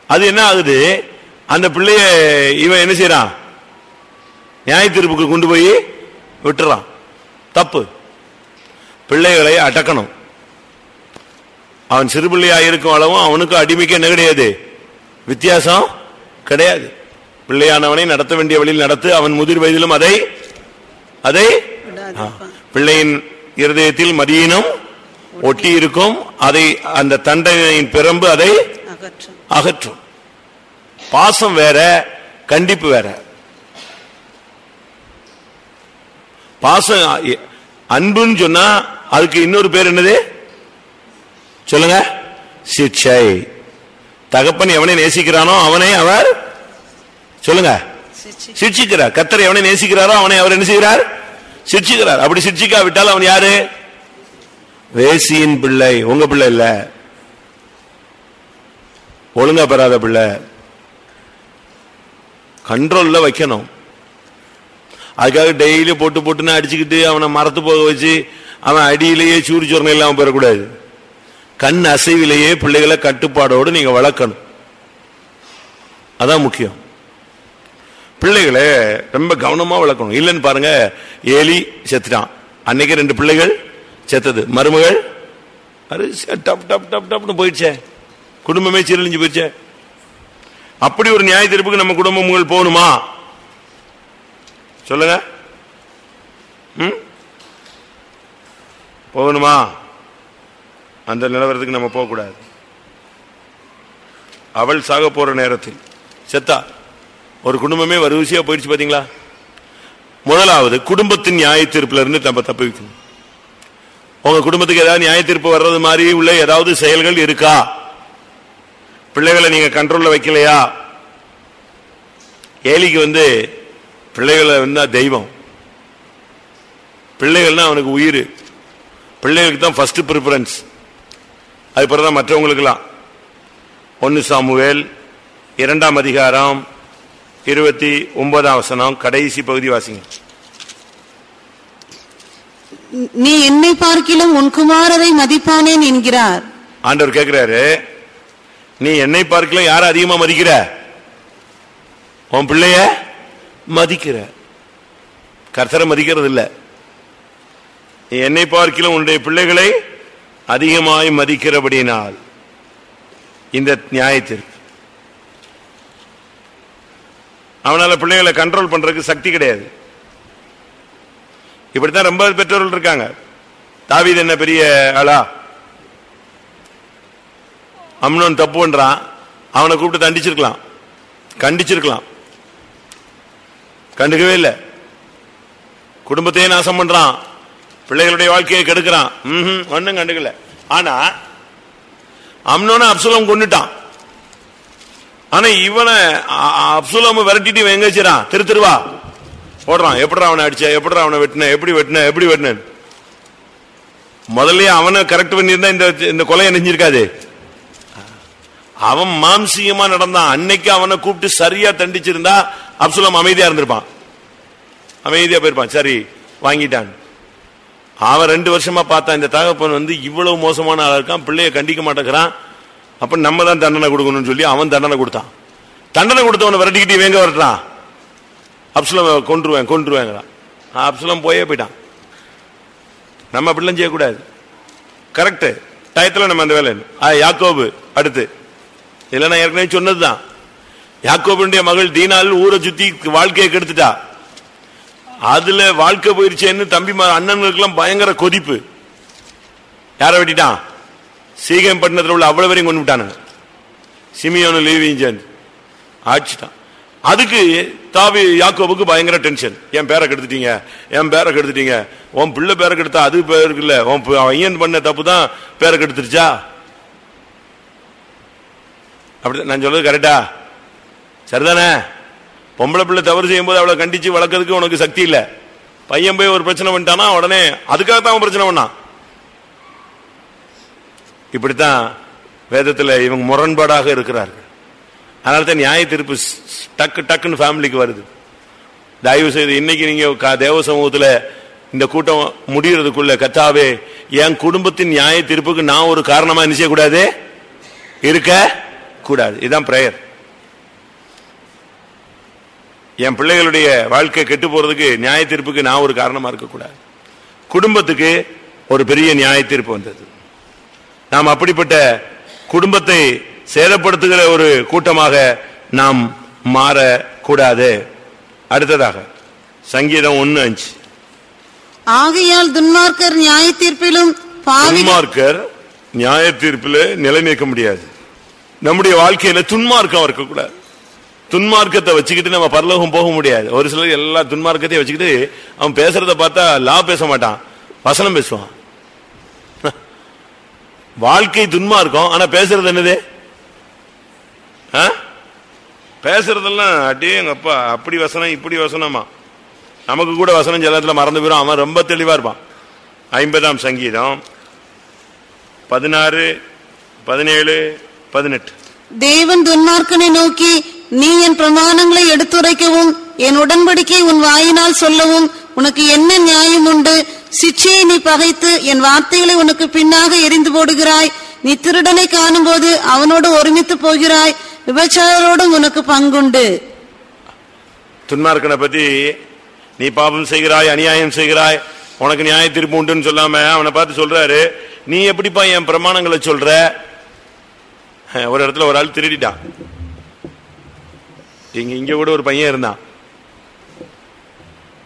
அது என்ன ஆகுது, அந்த பிள்ளைய இவன் என்ன செய்யறான், நியாய தீர்ப்புக்கு கொண்டு போய் விட்டுறான். தப்பு. பிள்ளைகளை அடக்கணும். அவன் சிறுபிள்ளையா இருக்கும் அளவும் அவனுக்கு அடிமைக்கு என்ன கிடையாது, வித்தியாசம் கிடையாது. பிள்ளையானவனை நடத்த வேண்டிய வழியில் நடத்து, அவன் முதிர் வயதிலும் அதை பிள்ளையின் இருதயத்தில் மதியினும் ஒட்டி இருக்கும், அதை அந்த தண்டனையின் பிறம்பு அதை அகற்றும். பாசம் வேற, கண்டிப்பு வேற. பாசம் அன்புன்னு சொன்னா அதுக்கு இன்னொரு பேர் என்னது சொல்லுங்க? சிக்ஷை. தகப்பன் எவனை நேசிக்கிறானோ அவனை அவர் சொல்லுங்க சிக்ஷிக்கிறார். கர்த்தர் எவனை நேசிக்கிறாரோ அவனை அவர் என்ன செய்கிறார்? சிக்ஷிக்கிறார். அப்படி சிக்ஷிக்கா விட்டால் அவன் யாரு? வேசியின் பிள்ளை. உங்க பிள்ளை இல்ல, ஒழுங்கா பெறாத பிள்ளை. கண்ட்ரோல்ல வைக்கணும். அதுக்காக டெய்லி போட்டுன்னு அடிச்சுக்கிட்டு அவனை மரத்து போக வச்சு அவன் அடியிலேயே சூரி சொரணை இல்லாம பெறக்கூடாது. கண் அசைவிலேயே பிள்ளைகளை கட்டுப்பாடோடு நீங்க வளர்க்கணும். அதான் முக்கியம். பிள்ளைகளை ரொம்ப கவனமா வளர்க்கணும். இல்லைன்னு பாருங்க, ஏலி செத்துட்டான், அன்னைக்கு 2 பிள்ளைகள் செத்தது, மருமகள் டப் டப் டப் டப்னு போயிடுச்சே, குடும்பமே சீரழிஞ்சு போயிடுச்சே. அப்படி ஒரு நியாய தீர்ப்புக்கு நம்ம குடும்பங்கள் போகணுமா சொல்லுங்க? போகணுமா? அந்த நிலவரத்துக்கு நம்ம போகக்கூடாது. அவள் சாக போற நேரத்தில் செத்தா, ஒரு குடும்பமே வரிசையா போயிடுச்சு. பாத்தீங்களா? முதலாவது குடும்பத்தின் நியாய தீர்ப்புல இருந்து நம்ம தப்பிக்கணும். உங்க குடும்பத்துக்கு ஏதாவது நியாய தீர்ப்பு வர்றது மாதிரி உள்ள ஏதாவது செயல்கள் இருக்கா? பிள்ளைகளை நீங்க கண்ட்ரோல்ல வைக்கலையா? ஏலிக்கு பிள்ளைகளை தெய்வம். பிள்ளைகள்னா அவனுக்கு உயிர். பிள்ளைகளுக்கு தான் ஃபர்ஸ்ட் ப்ரிஃபரன்ஸ், அது பிறகுதான் மற்றவங்களுக்கெல்லாம். 1 சாமுவேல் 2ஆம் அதிகாரம் 29ஆம் வசனம் கடைசி பகுதி வாசிங்க. நீ என்னை பார்க்கிலும் உன் குமாரரை மதிப்பானேன் என்கிறார். ஆண்டவர் கேட்கிறாரு, நீ என்னை பார்க்கல யார அதிகமா மதிக்கிற? உன் பிள்ளைய மதிக்கிற. கர்த்தரை மதிக்கிறது இல்ல. நீ என்னை பார்க்கல உன்னுடைய பிள்ளைகளை அதிகமாய் மதிக்கிறபடினால் இந்த நியாயத்திற்கு அவனால பிள்ளைகளை கண்ட்ரோல் பண்றதுக்கு சக்தி கிடையாது. இப்படித்தான் ரொம்ப பெற்றோர்கள் இருக்காங்க. தாவீது என்ன பெரிய ஆளா? அம்னோன் தப்பு பண்றான், அவனை கூப்பிட்டு தண்டிச்சிருக்கலாம், கண்டிச்சிருக்கலாம். கண்டுக்கவே இல்லை. குடும்பத்தையே நாசம் பண்றான், பிள்ளைகளுடைய வாழ்க்கையை கெடுக்கிறான், ஒன்னும் கண்டுக்கல. ஆனா அம்னோன அப்சலோம் கொண்டுட்டான். ஆனா இவனை அப்சலோம் விரட்டிட்டு எங்க வச்சிடான்? திருவா போடுறான். எப்படா அவனை அடிச்ச, எப்படா அவனை வெட்டின, எப்படி வெட்டின, எப்படி வெட்டின? முதல்ல அவனை கரெக்ட் பண்ணியிருந்தா இந்த கொலை நெஞ்சிருக்காது. அவன் மாம்சீகமா நடந்தான். அன்னைக்கு அவனை கூப்பிட்டு சரியா தண்டிச்சிருந்தா அப்சலோம் அமைதியா இருந்திருப்பான், அமைதியா போயிருப்பான். சரி வாங்கிட்டான். அவன் 2 வருஷமா பார்த்தான் இந்த தகப்பன் இவ்வளவு மோசமான ஆளா இருக்கான், பிள்ளைய கண்டிக்க மாட்டேங்கிறான், அப்ப நம்ம தான் தண்டனை கொடுக்கணும்னு சொல்லி அவன் தண்டனை கொடுத்தான். தண்டனை கொடுத்தவனை விரட்டிக்கிட்டு வேங்க வரட்டான், அப்சலோம் கொன்றுவேங்கிறான். அப்சலோம் போயிட்டான். நம்ம அப்படிலாம் செய்யக்கூடாது. கரெக்ட் டயத்துல நம்ம அந்த வேலை. யாக்கோபு அடுத்து இல்ல, நான் ஏற்கனவே சொன்னதுதான். யாக்கோபுடைய மகள் தீனாள் ஊரை சுத்தி வாழ்க்கையை கெடுத்துட்டா. அதுல வாழ்க்கை போயிருச்சேன்னு தம்பி அண்ணன்களுக்கெல்லாம் பயங்கர கொதிப்பு. யார வெட்டிட்டான்? சீகம் பட்டணத்தில் உள்ள அவ்வளவு வரையும் கொண்டு விட்டானுங்க. சிமியோனு லேவியும் ஆட்சிட்டான். அதுக்கு யாக்கோபுக்கு பயங்கர டென்ஷன். என் பேரை கெடுத்துட்டீங்க, என் பேரை கெடுத்துட்டீங்க. உன் பிள்ளை பேரை கெடுத்தா அது பேருக்கு இல்ல, உன் ஐயன் பண்ண தப்பு தான் பேரை கெடுத்துருச்சா? அப்படி நான் சொல்றது கரெக்டா? சரிதானே? பொம்பளை பிள்ளை தவறு செய்யும் போது அவளை கண்டிச்சு வளர்க்கறதுக்கு உனக்கு சக்தி இல்ல. பையன் போய் ஒரு பிரச்சனை பண்ணிட்டானா உடனே அதுக்காகத்தான் அவன் பிரச்சனை பண்ணான். இப்படித்தான் வேதத்துல இவங்க முரண்பாடாக இருக்கிறார்கள். அதனால்தான் நியாய தீர்ப்பு டக்குன்னு ஃபேமிலிக்கு வருது. தயவு செய்து இன்னைக்கு நீங்க தேவ சமூகத்துல இந்த கூட்டம் முடிகிறதுக்குள்ள கர்த்தாவே என் குடும்பத்தின் நியாய தீர்ப்புக்கு நான் ஒரு காரணமா என்ன செய்யக்கூடாது, இருக்க கூடாது. இதுதான் பிரேயர். என் பிள்ளைகளுடைய வாழ்க்கை கெட்டு போறதுக்கு நியாய தீர்ப்புக்கு நான் ஒரு காரணமா இருக்கக்கூடாது. குடும்பத்துக்கு ஒரு பெரிய நியாய தீர்ப்பு வந்தது. நாம் அப்படிப்பட்ட குடும்பத்தை சேதப்படுத்துகிற ஒரு கூட்டமாக நாம் மாறக்கூடாது. அடுத்ததாக சங்கீதம் 1:5. ஆகையால் துன்மார்க்கர் நியாய தீர்ப்பிலும் துன்மார்க்கர் நியாய தீர்ப்பில் நிலை நிற்க முடியாது. நம்முடைய வாழ்க்கையில துன்மார்க்கம் இருக்கக்கூடாது. துன்மார்க்கத்தை வச்சுக்கிட்டு நம்ம பரலோகம் போக முடியாது. ஒரு சிலர் எல்லா துன்மார்க்கத்தையும் வச்சுக்கிட்டு அவன் பேசுறத பார்த்தா லா பேச மாட்டான், வசனம் பேசுவான். வாழ்க்கை துன்மார்க்கம், ஆனா பேசுறது என்னது? பேசுறதெல்லாம் அட்டே எங்க அப்பா அப்படி வசனம் இப்படி வசனமா. நமக்கு கூட வசனம் ஜலத்துல மறந்து போயிடும். அவன் ரொம்ப தெளிவா இருப்பான். 50ஆம் சங்கீதம் 16, 17, 18. தேவன் துன்மார்க்கனை நோக்கி, நீ என் பிரமாணங்களை எடுத்துரைக்கவும் என் உடன்படிக்கை உன் வாயினால் சொல்லவும் உனக்கு என்ன நியாயம் உண்டு? சிட்சையை நீ பகைத்து என் வார்த்தைகளை உனக்கு பின்னாக எரிந்து போடுகிறாய். நீ திருடனை காணும் போது அவனோடு ஒருமித்து போகிறாய். விபச்சாரோடும் உனக்கு பங்குண்டு. துன்மார்க்கனை பத்தி நீ பாபம் செய்கிறாய், அநியாயம் செய்கிறாய், உனக்கு நியாய தீர்ப்பு உண்டுன்னு சொல்லாம அவனை பார்த்து சொல்றாரு, நீ எப்படிப்பா என் பிரமாணங்களை சொல்ற? ஒரு இடத்துல ஒரு ஆள் திருடிட்டான். இங்க கூட ஒரு பையன் இருந்தான்.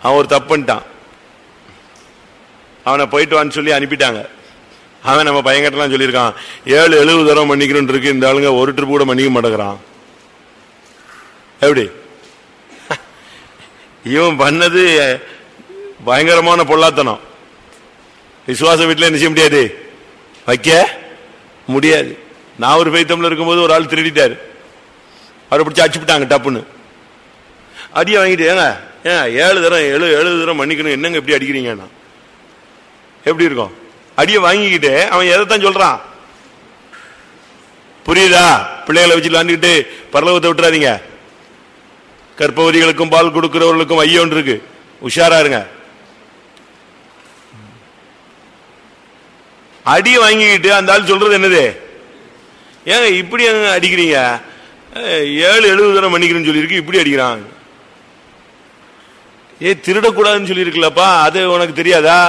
அவன் ஒரு தப்பு பண்ணிட்டான். அவனை போயிட்டு வான்னு சொல்லி அனுப்பிட்டாங்க. அவன் நம்ம பையன்கிட்டலாம் சொல்லியிருக்கான், 7-70 தடவை மன்னிக்கணும் இருக்கு, இந்த ஆளுங்க ஒரு ட்ரிப் கூட மன்னிக்க மாட்டேங்கிறான். எப்படி? இவன் பண்ணது பயங்கரமான பொல்லாத்தனம். விசுவாச வீட்டில் என்ன செய்ய முடியாது, வைக்க முடியாது. நான் ஒரு பைத்தம்ல இருக்கும்போது ஒரு ஆள் திருடிட்டாரு. அவரை பிடிச்சி அச்சுப்பிட்டாங்க டப்புன்னு. அடியை வாங்கிட்டு, ஏங்க 7 தடவை மன்னிக்கணும், என்னங்க எப்படி அடிக்கிறீங்கன்னா எப்படி இருக்கும்? அடியை வாங்கிக்கிட்டு அவன் எதைத்தான் சொல்றான் புரியுதா? பிள்ளைகளை வச்சு விளாண்டுக்கிட்டு பரலோகத்தை விட்டுறாதீங்க. கர்ப்பவதிகளுக்கும் பால் கொடுக்கிறவர்களுக்கும் ஐயோன்னு இருக்கு, உஷாரா இருங்க. அடியை வாங்கிக்கிட்டு அந்த ஆள் சொல்றது என்னது, ஏங்க இப்படி அடிக்கிறீங்க, 7-70 தடவை மன்னிக்கணும்னு சொல்லியிருக்கு, இப்படி அடிக்கிறான். திருடக்கூடாதுன்னு சொல்லியிருக்கலப்பா, அது உனக்கு தெரியாதா?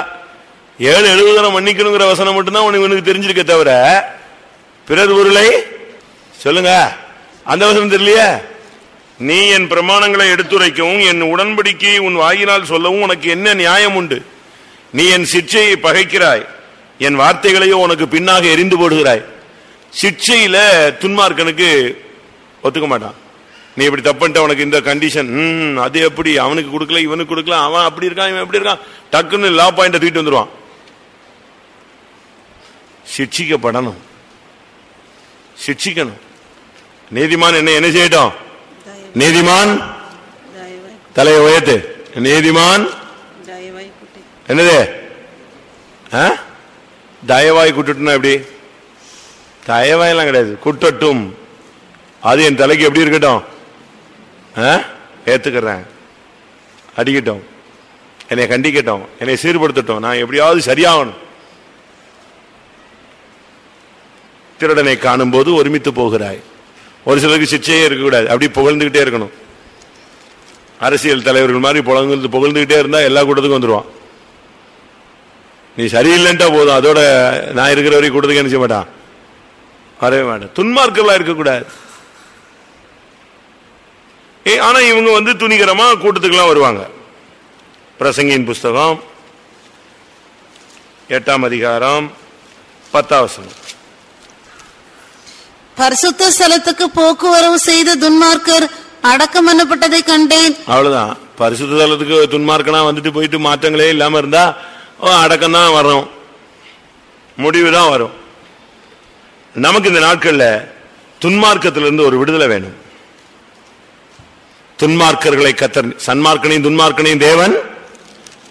7-70 தடவை மன்னிக்கணுங்கிற வசனம் மட்டும்தான் உனக்கு தெரிஞ்சிருக்க தவிர பிறர் பொருளை சொல்லுங்க அந்த வசனம் தெரியலையே. நீ என் பிரமாணங்களை எடுத்துரைக்கவும் என் உடன்படிக்கையை உன் வாயினால் சொல்லவும் உனக்கு என்ன நியாயம் உண்டு? நீ என் சிட்சையை பகைக்கிறாய், என் வார்த்தைகளையோ உனக்கு பின்னாக எரிந்து போடுகிறாய். சிட்சையில துன்மார்க்கனுக்கு ஒத்துக்க மாட்டான். நீ இப்படி தப்புன்ட்ட உனக்கு இந்த கண்டிஷன், அது எப்படி அவனுக்கு கொடுக்கல இவனுக்கு கொடுக்கல, அவன் அப்படி இருக்கான் இவன் எப்படி இருக்கான், டக்குன்னு லா பாயிண்ட தூக்கிட்டு வந்துருவான். சிட்சிக்கப்படணும், சிட்சிக்கணும். நீதிமான் என்ன செய்யட்டும்? நீதிமான் தலையை உயர்த்து. நீதிமான் என்னது? தயவாய் குட்டட்டும்னா எப்படி? தயவாயெல்லாம் கிடையாது, குட்டட்டும். அது என் தலைக்கு எப்படி இருக்கட்டும், ஏத்துக்கிறேன், அடிக்கட்டும், என்னை கண்டிக்கட்டும், என்னை சீர்படுத்தட்டும், நான் எப்படியாவது சரியாகணும். திருடனை காணும் போது ஒருமித்து போகிறாய். ஒரு சிலருக்கு சிச்சையே இருக்கக்கூடாது, அப்படி புகழ்ந்துகிட்டே இருக்கணும். அரசியல் தலைவர்கள் மாதிரி புகழ்ந்துகிட்டே இருந்தா எல்லா கூட்டத்துக்கும் வந்துருவான். நீ சரியில்லைன்ட்டா போதும், அதோட நான் இருக்கிற வரைக்கும் கூட்டத்துக்கு என்ன செய்ய மாட்டான், வரவே மாட்டேன். துன்மார்க்கெல்லாம் இருக்கக்கூடாது. ஆனா இவங்க துணிகரமா கூட்டத்துக்கெல்லாம் வருவாங்க. பிரசங்கியின் புஸ்தகம் 8ஆம் அதிகாரம் 10ஆம் வசனம். பரிசுத்த ஸ்தலத்துக்கு போக்குவரவு செய்த துன்மார்க்கர் அடக்கம் பண்ணப்பட்டதை கண்டேன். அவ்வளவுதான். பரிசுத்த ஸ்தலத்துக்கு துன்மார்க்கனா வந்துட்டு போயிட்டு மாற்றங்களே இல்லாம இருந்தா அடக்கம் தான் வரும், முடிவுதான் வரும். நமக்கு இந்த நாட்கள்ல துன்மார்க்கத்திலிருந்து ஒரு விடுதலை வேணும். துன்மார்க்கர்களை கத்தர், சன்மார்க்கனையும் துன்மார்க்கனையும் தேவன்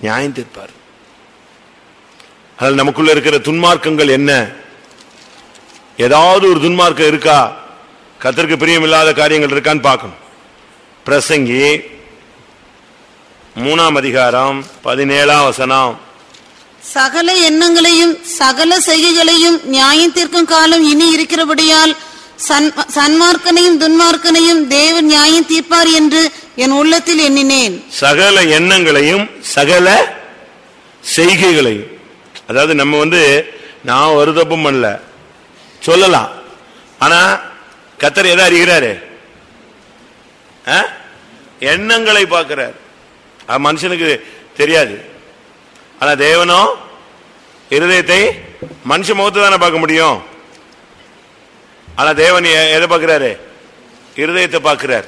நியாயம் தீர்ப்பார். அதனால் நமக்குள்ள இருக்கிற துன்மார்க்கங்கள் என்ன, ஏதாவது ஒரு துன்மார்க்கம் இருக்கா, கர்த்தருக்கு பிரியமில்லாத காரியங்கள் இருக்கான்னு பார்க்கணும். பிரசங்கி 3ஆம் அதிகாரம் 17ஆம் வசனம். சகல எண்ணங்களையும் சகல செய்கைகளையும் நியாயம் தீர்க்கும் காலம் இனி இருக்கிறபடியால் சன்மார்க்கனையும் துன்மார்க்கனையும் தேவன் நியாயம் தீர்ப்பார் என்று என் உள்ளத்தில் எண்ணினேன். சகல எண்ணங்களையும் சகல செய்கைகளையும், அதாவது நம்ம நான் ஒரு தப்பும் பண்ணல சொல்லலாம், ஆனா கர்த்தர் எதை அறிகிறாரு, எண்ணங்களை பார்க்கிறார். மனுஷனுக்கு தெரியாது, ஆனா தேவனோ இருதயத்தை, மனுஷ முகத்தை தானே பார்க்க முடியும், ஆனா தேவன் எதை பார்க்கிறாரு, இருதயத்தை பார்க்கிறார்,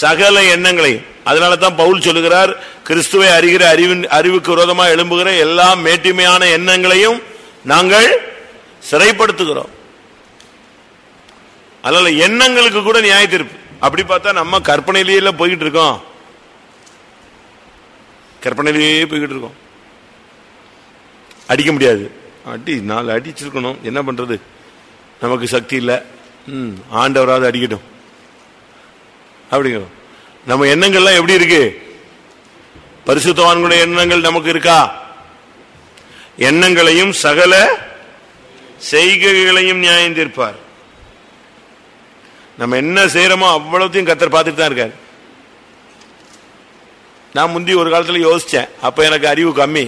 சகல எண்ணங்களையும். அதனாலதான் பவுல் சொல்லுகிறார், கிறிஸ்துவை அறிகிற அறிவுக்கு விரோதமாக எழும்புகிற எல்லா மேட்டிமையான எண்ணங்களையும் நாங்கள் சிறைப்படுத்துகிறோம். அதனால எண்ணங்களுக்கு கூட நியாய தீர்ப்பு. அப்படி பார்த்தா நம்ம கற்பனையிலேயே போய்கிட்டு இருக்கோம், கற்பனையிலேயே போய்கிட்டு இருக்கோம். அடிக்க முடியாது, அடி 4 அடிச்சிருக்கணும், என்ன பண்றது, நமக்கு சக்தி இல்லை, ஆண்டவராவது அடிக்கட்டும் அப்படிங்கிறோம். நம்ம எண்ணங்கள்லாம் எப்படி இருக்கு, பரிசுத்தவான்களுடைய எண்ணங்கள் நமக்கு இருக்கா? எண்ணங்களையும் சகல செய்கைகளையும் நியாயம் தீர்ப்பார். நம்ம என்ன செய்யறோமோ அவ்வளவுத்தையும் கர்த்தர் பார்த்துட்டு தான் இருக்காரு. நான் முந்தி ஒரு காலத்துல யோசிச்சேன், அப்ப எனக்கு அறிவு கம்மி.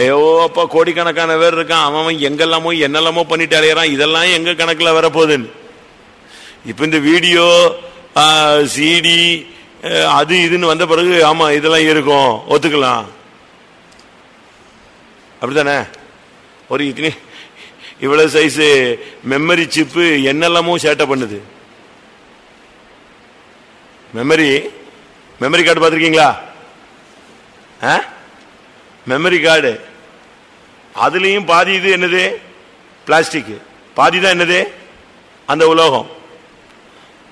ஐயோ அப்பா, கோடிக்கணக்கான பேர் இருக்கான், அவன் எங்கெல்லாமோ என்னெல்லாமோ பண்ணிட்டு அலையறான், இதெல்லாம் எங்க கணக்குல வரப்போகுதுன்னு. இப்ப இந்த வீடியோ சிடி அது இதுன்னு வந்த பிறகு ஆமா இதெல்லாம் இருக்கும், ஒத்துக்கலாம். அப்படித்தானே? ஒரு இவ்வளவு சைஸ் மெமரி சிப்பு என்னெல்லாமோ சேட்டை பண்ணுது. மெமரி கார்டு பார்த்திருக்கீங்களா? மெமரி கார்டு, அதுலயும் பாதி இது என்னது, பிளாஸ்டிக், பாதி தான் என்னது, அந்த உலோகம்.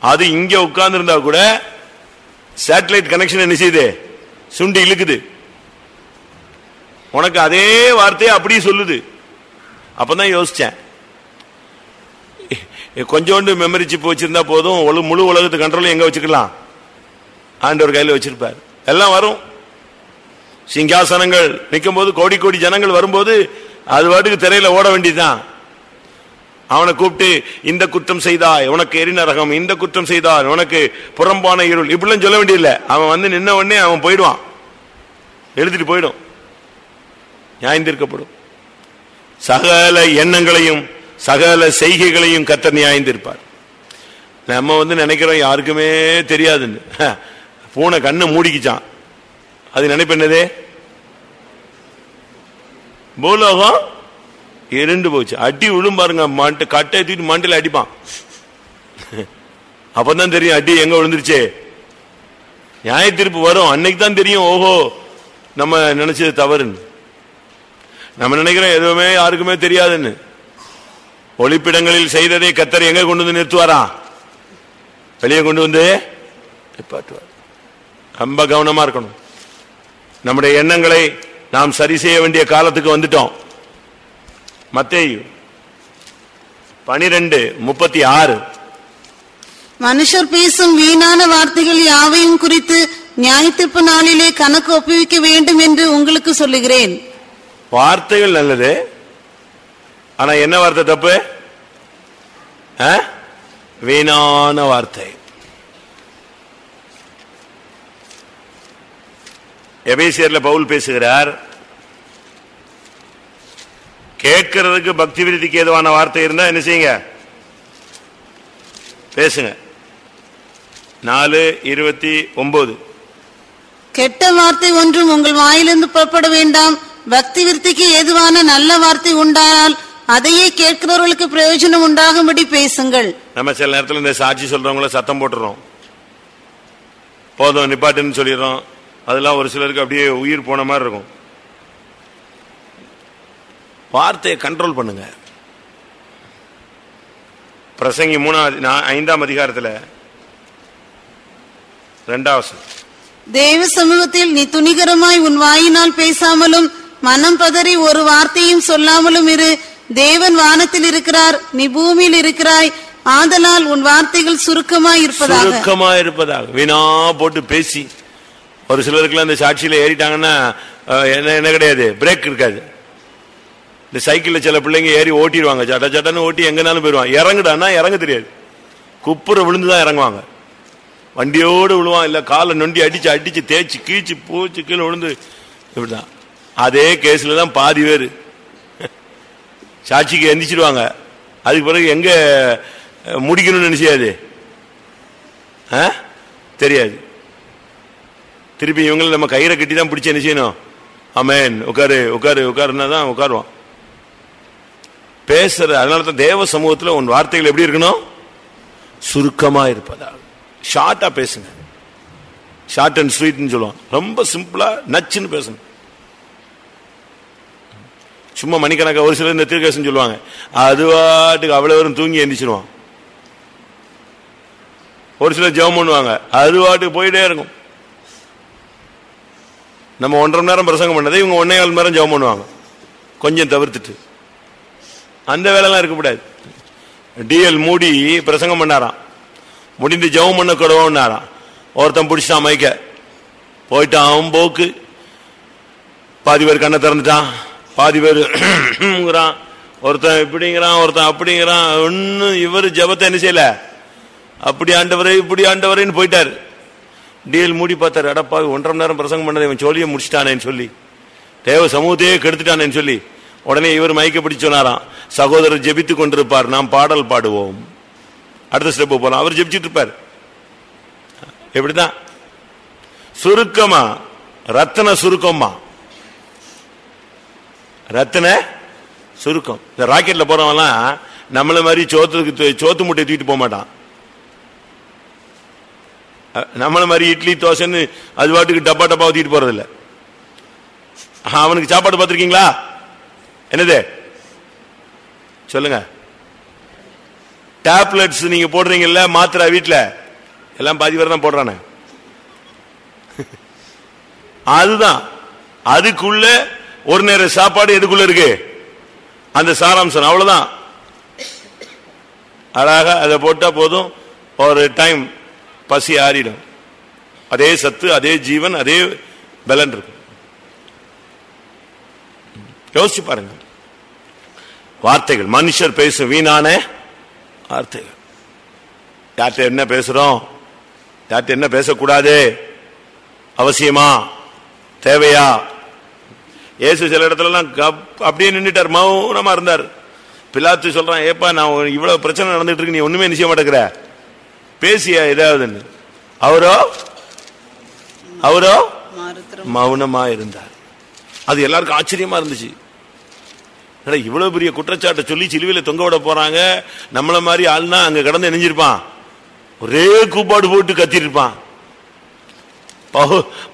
அது இங்க உட்கார்ந்து இருந்தா கூட சேட்டலைட் கனெக்ஷன் என்ன செய்யுது, சுண்டி இழுக்குது. உனக்கு அதே வார்த்தையை அப்படியே சொல்லுது. அப்பதான் யோசிச்சேன், கொஞ்சோண்டு மெமரி சிப் வச்சிருந்தா போதும், முழு உலகத்து கண்ட்ரோல் எங்க வச்சுக்கலாம், ஆண்டவர் கையில வச்சிருப்பார். எல்லாம் வரும். சிங்காசனங்கள் நிற்கும் போது, கோடி கோடி ஜனங்கள் வரும்போது அது வாட்டுக்கு திரையில ஓட வேண்டியதுதான். அவனை கூப்பிட்டு, இந்த குற்றம் செய்தாய் உனக்கு எரிநரகம், இந்த குற்றம் செய்தாய் உனக்கு புறம்பான இருள், இப்படிலாம் சொல்ல வேண்டியதில்லை. அவன் நின்ன உடனே அவன் போயிடுவான், எழுதிட்டு போயிடும், நியாயம் தீர்க்கப்படும். சகல எண்ணங்களையும் சகல செய்கைகளையும் கர்த்தர் நியாயம் தீர்ப்பார். நம்ம நினைக்கிறோம் யாருக்குமே தெரியாதுன்னு. பூனை கண்ணை மூடிக்கிச்சான், அது நினைப்பு என்னது, பூலோகம் இருண்டு போச்சு. அடி விழும் பாருங்க, கட்டை தூக்கிட்டு மண்டில அடிப்பான். அப்பதான் தெரியும் அடி எங்க விழுந்துருச்சு. நியாய தீர்ப்பு வரும், அன்னைக்கு தான் தெரியும், ஓஹோ நம்ம நினைச்சது தவறுன்னு. நம்ம நினைக்கிறோம் எதுவுமே யாருக்குமே தெரியாதுன்னு. ஒளிப்பிடங்களில் செய்ததை கர்த்தர் எங்க கொண்டு வந்து நிறுத்துவாரா, வெளியே கொண்டு வந்து நிப்பாட்டுவார். ரொம்ப கவனமா இருக்கணும். நம்முடைய எண்ணங்களை நாம் சரி செய்ய வேண்டிய காலத்துக்கு வந்துட்டோம். மத்தேயு 12:36. மனுஷர் பேசும் வீணான வார்த்தைகள் யாவையும் குறித்து நியாயத்தீர்ப்பு நாளிலே கணக்கு ஒப்புவிக்க வேண்டும் என்று உங்களுக்கு சொல்லுகிறேன். வார்த்தைகள் நல்லது, ஆனா என்ன வார்த்தை தப்பு? வீணான வார்த்தை. எபேசியர்ல பவுல் பேசுகிறார், கேட்கிறதுக்கு பக்தி விருத்திக்கு ஏதுவான வார்த்தை இருந்தா என்ன செய்யுங்க? பேசுங்க. 4:29. கெட்ட வார்த்தை ஒன்றும் உங்கள் வாயிலிருந்து புறப்பட வேண்டாம். பக்தி விருத்திக்கு ஏதுவான நல்ல வார்த்தை உண்டானால் அதையே கேட்கிறவர்களுக்கு பிரயோஜனம் உண்டாகும்படி பேசுங்கள். நம்ம சில நேரத்தில் இந்த சாட்சி சொல்றவங்கள சத்தம் போட்டுறோம், போதும் நிப்பாட்டுன்னு சொல்லிடுறோம். அதெல்லாம் ஒரு சிலருக்கு அப்படியே உயிர் போன மாதிரி இருக்கும். வார்த்தையை கண்ட்ரோல் பண்ணுங்க. பிரசங்கி 5ஆம் அதிகாரத்தில் 2வது தேவ சமூகத்தில் நீ துணிகரமாய் உன் வாயினால் பேசாமலும் மனம் பதறி ஒரு வார்த்தையும் சொல்லாமலும் இரு. தேவன் வானத்தில் இருக்கிறார், நீ பூமியில் இருக்கிறாய். ஆதலால் உன் வார்த்தைகள் சுருக்கமாய் இருப்பதாக. வீணா போட்டு பேசி ஒரு சிலருக்குலாம் இந்த சாட்சியில ஏறிட்டாங்கன்னா என்ன கிடையாது, பிரேக் இருக்காது. இந்த சைக்கிள்ல சில பிள்ளைங்க ஏறி ஓட்டிடுவாங்க, சட்ட சட்டன்னு ஓட்டி எங்கனாலும் போயிடுவாங்க. இறங்குடான்னா இறங்க தெரியாது, குப்புற விழுந்துதான் இறங்குவாங்க. வண்டியோடு விழுவான், இல்ல காலை நொண்டி அடிச்சு தேய்ச்சி கீழ்ச்சி பூச்சி கீழே விழுந்து இப்படிதான். அதே கேஸ்ல தான் பாதி பேர் சாட்சிக்கு எந்திரிச்சிடுவாங்க. அதுக்கு பிறகு எங்க முடிக்கணும்னு நினைச்சாது தெரியாது. திருப்பி இவங்களை நம்ம கயிறை கட்டி தான் பிடிச்சி என்ன செய்யணும்? ஆமென், உட்காரு உட்காரு உட்காருன்னா தான் உட்காருவான். பேசுற அதனாலதான் தேவ சமூகத்தில் உன் வார்த்தைகள் எப்படி இருக்கணும்? சுருக்கமா இருப்பதா. ஷார்ட்டா பேசுங்க. ஷார்ட் அண்ட் ஸ்வீட்னு சொல்லுவான். ரொம்ப சிம்பிளா நச்சுன்னு பேசுங்க. சும்மா மணிக்கணக்கா ஒரு சிலர் இந்த தீர்க்கதரிசனம் சொல்லுவாங்க, அதுவாட்டுக்கு அவ்வளவு தூங்கி எந்திரிச்சிருவான். ஒரு சிலர் ஜெபம் பண்ணுவாங்க, அதுவாட்டுக்கு போயிட்டே இருக்கும். நம்ம 1.5 மணி நேரம் பிரசங்கம் பண்ணதை இவங்க 1.25 மணி நேரம் ஜெபம் பண்ணுவாங்க, கொஞ்சம் தவிர்த்துட்டு. அந்த வேலைலாம் இருக்கக்கூடாது. டிஎல் மூடி பிரசங்கம் பண்ணாராம், முடிந்து ஜெபம் பண்ண கூடவாராம். ஒருத்தன் பிடிச்சிட்டான் மைக்க, போயிட்டான் போக்கு. பாதி பேர் கண்ணை திறந்துட்டான், பாதி பேர் ஒருத்தன் இப்படிங்கிறான், ஒருத்தன் அப்படிங்கிறான். ஒன்னும் இவர் ஜெபத்தை என்ன செய்யல, அப்படி ஆண்டவரே இப்படி ஆண்டவரேன்னு போயிட்டாரு. டிஎல் மூடி பார்த்தாரு, அடப்பா 1.5 மணி நேரம் பிரசங்கம் பண்ணதை இவன் சொல்லியே முடிச்சிட்டானேன்னு சொல்லி, தேவ சமூகத்தையே கெடுத்துட்டானேன்னு சொல்லி உடனே இவர் மைக்க பிடிச்சு சொன்னாராம், சகோதரர் ஜெபித்து கொண்டிருப்பார், நாம் பாடல் பாடுவோம். அடுத்த ஸ்டெப் போலாம். அவர் ஜெபிச்சுட்டு இருப்பார். எப்படிதான் சுருக்கமா, ரத்தன சுருக்கமா, ரத்தன சுருக்கம். இந்த ராக்கெட்ல போறவெல்லாம் நம்மள மாதிரி சோத்து முட்டையை தூக்கிட்டு போக மாட்டான். நம்மள மாதிரி இட்லி தோசைன்னு அது பாட்டுக்கு டப்பா டப்பா ஊத்திட்டு போறதில்ல. அவனுக்கு சாப்பாடு பார்த்திருக்கீங்களா? என்னது சொல்லுங்க. டேப்லெட்ஸ் நீங்க போடுறீங்கல்ல, மாத்திரை வீட்டுல எல்லாம் பாதி பேர் தான் போடுறானே. அதுதான் அதுக்குள்ள ஒரு நேர சாப்பாடு எதுக்குள்ள இருக்கு, அந்த சாராம்சம். அவ்வளவுதான். அழகா அதை போட்டா போதும், ஒரு டைம் பசி ஆறிடும். அதே சத்து, அதே ஜீவன், அதே பலன் இருக்கு. யோசிச்சு பாருங்க. வார்த்தைகள், மனுஷர் பேசும் வீணான வார்த்தைகள். யார்கிட்ட என்ன பேசுறோம், யார்கிட்ட என்ன பேசக்கூடாது, அவசியமா தேவையா? இயேசு சில இடத்துலலாம் அப்படியே நின்றுட்டார், மௌனமா இருந்தார். பிலாத்து சொல்றான், ஏப்பா நான் இவ்வளவு பிரச்சனை நடந்துட்டு இருக்கு, நீ ஒண்ணுமே நிச்சயம் மாட்டேங்கிற, பேசியா ஏதாவதுன்னு. அவரோ மௌனமா இருந்தார். அது எல்லாருக்கும் ஆச்சரியமா இருந்துச்சு. இவ்வளவு பெரிய குற்றச்சாட்டை சொல்லி சிலுவையில தொங்க விட போறாங்க, நம்மள மாதிரி ஆள்னா அங்க கடந்து இணைஞ்சிருப்பான், ஒரே கூப்பாடு போட்டு கத்திட்டு இருப்பான்.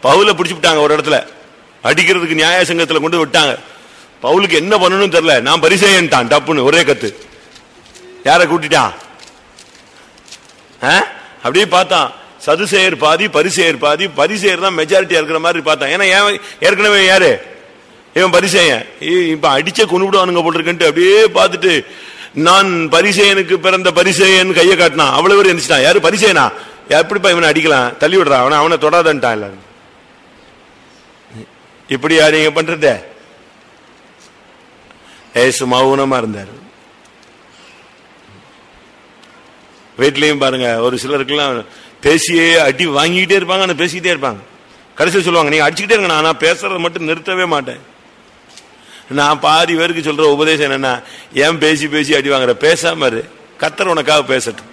பவுல பிடிச்சு விட்டாங்க ஒரு இடத்துல, அடிக்கிறதுக்கு நியாய சங்கத்துல கொண்டு விட்டாங்க. பவுலுக்கு என்ன பண்ணணும்னு தெரியல, நான் பரிசேயன்ட்டான், டப்புன்னு ஒரே கத்து. யார கூட்டிட்டான்? அப்படியே பார்த்தான், சதுசேயர் பாதி பரிசேயர் பாதி. பரிசேயர் தான் மெஜாரிட்டியா இருக்கிற மாதிரி பார்த்தான். ஏன்னா ஏற்கனவே யாரு இவன் பரிசேயன். இப்ப அடிச்ச கொண்டுவிடுவானுங்க போட்டிருக்கேன்ட்டு அப்படியே பார்த்துட்டு, நான் பரிசேயனுக்கு பிறந்த பரிசேயன் கையை காட்டினான். அவ்வளவு பேர் எந்திரிச்சிட்டான். யாரு? பரிசேயனா? எப்படிப்பா இவனை அடிக்கலாம், தள்ளி விடுறான், அவனை தொடாதன்ட்டான் எல்லாரும். இப்படி யாரு பண்றத? ஏசு மௌனமா இருந்தார். வீட்லயும் பாருங்க, ஒரு சிலருக்குலாம் பேசியே அடி வாங்கிக்கிட்டே இருப்பாங்க, ஆனா பேசிக்கிட்டே இருப்பாங்க. கடைசியில் சொல்லுவாங்க, நீங்க அடிச்சுக்கிட்டே இருங்க, நான் பேசுறத மட்டும் நிறுத்தவே மாட்டேன். நான் பாதி பேருக்கு சொல்ற உபதேசம் என்னன்னா, ஏன் பேசி பேசி அடி வாங்குற, பேசாம இரு, கர்த்தர் உனக்காக பேசட்டும்,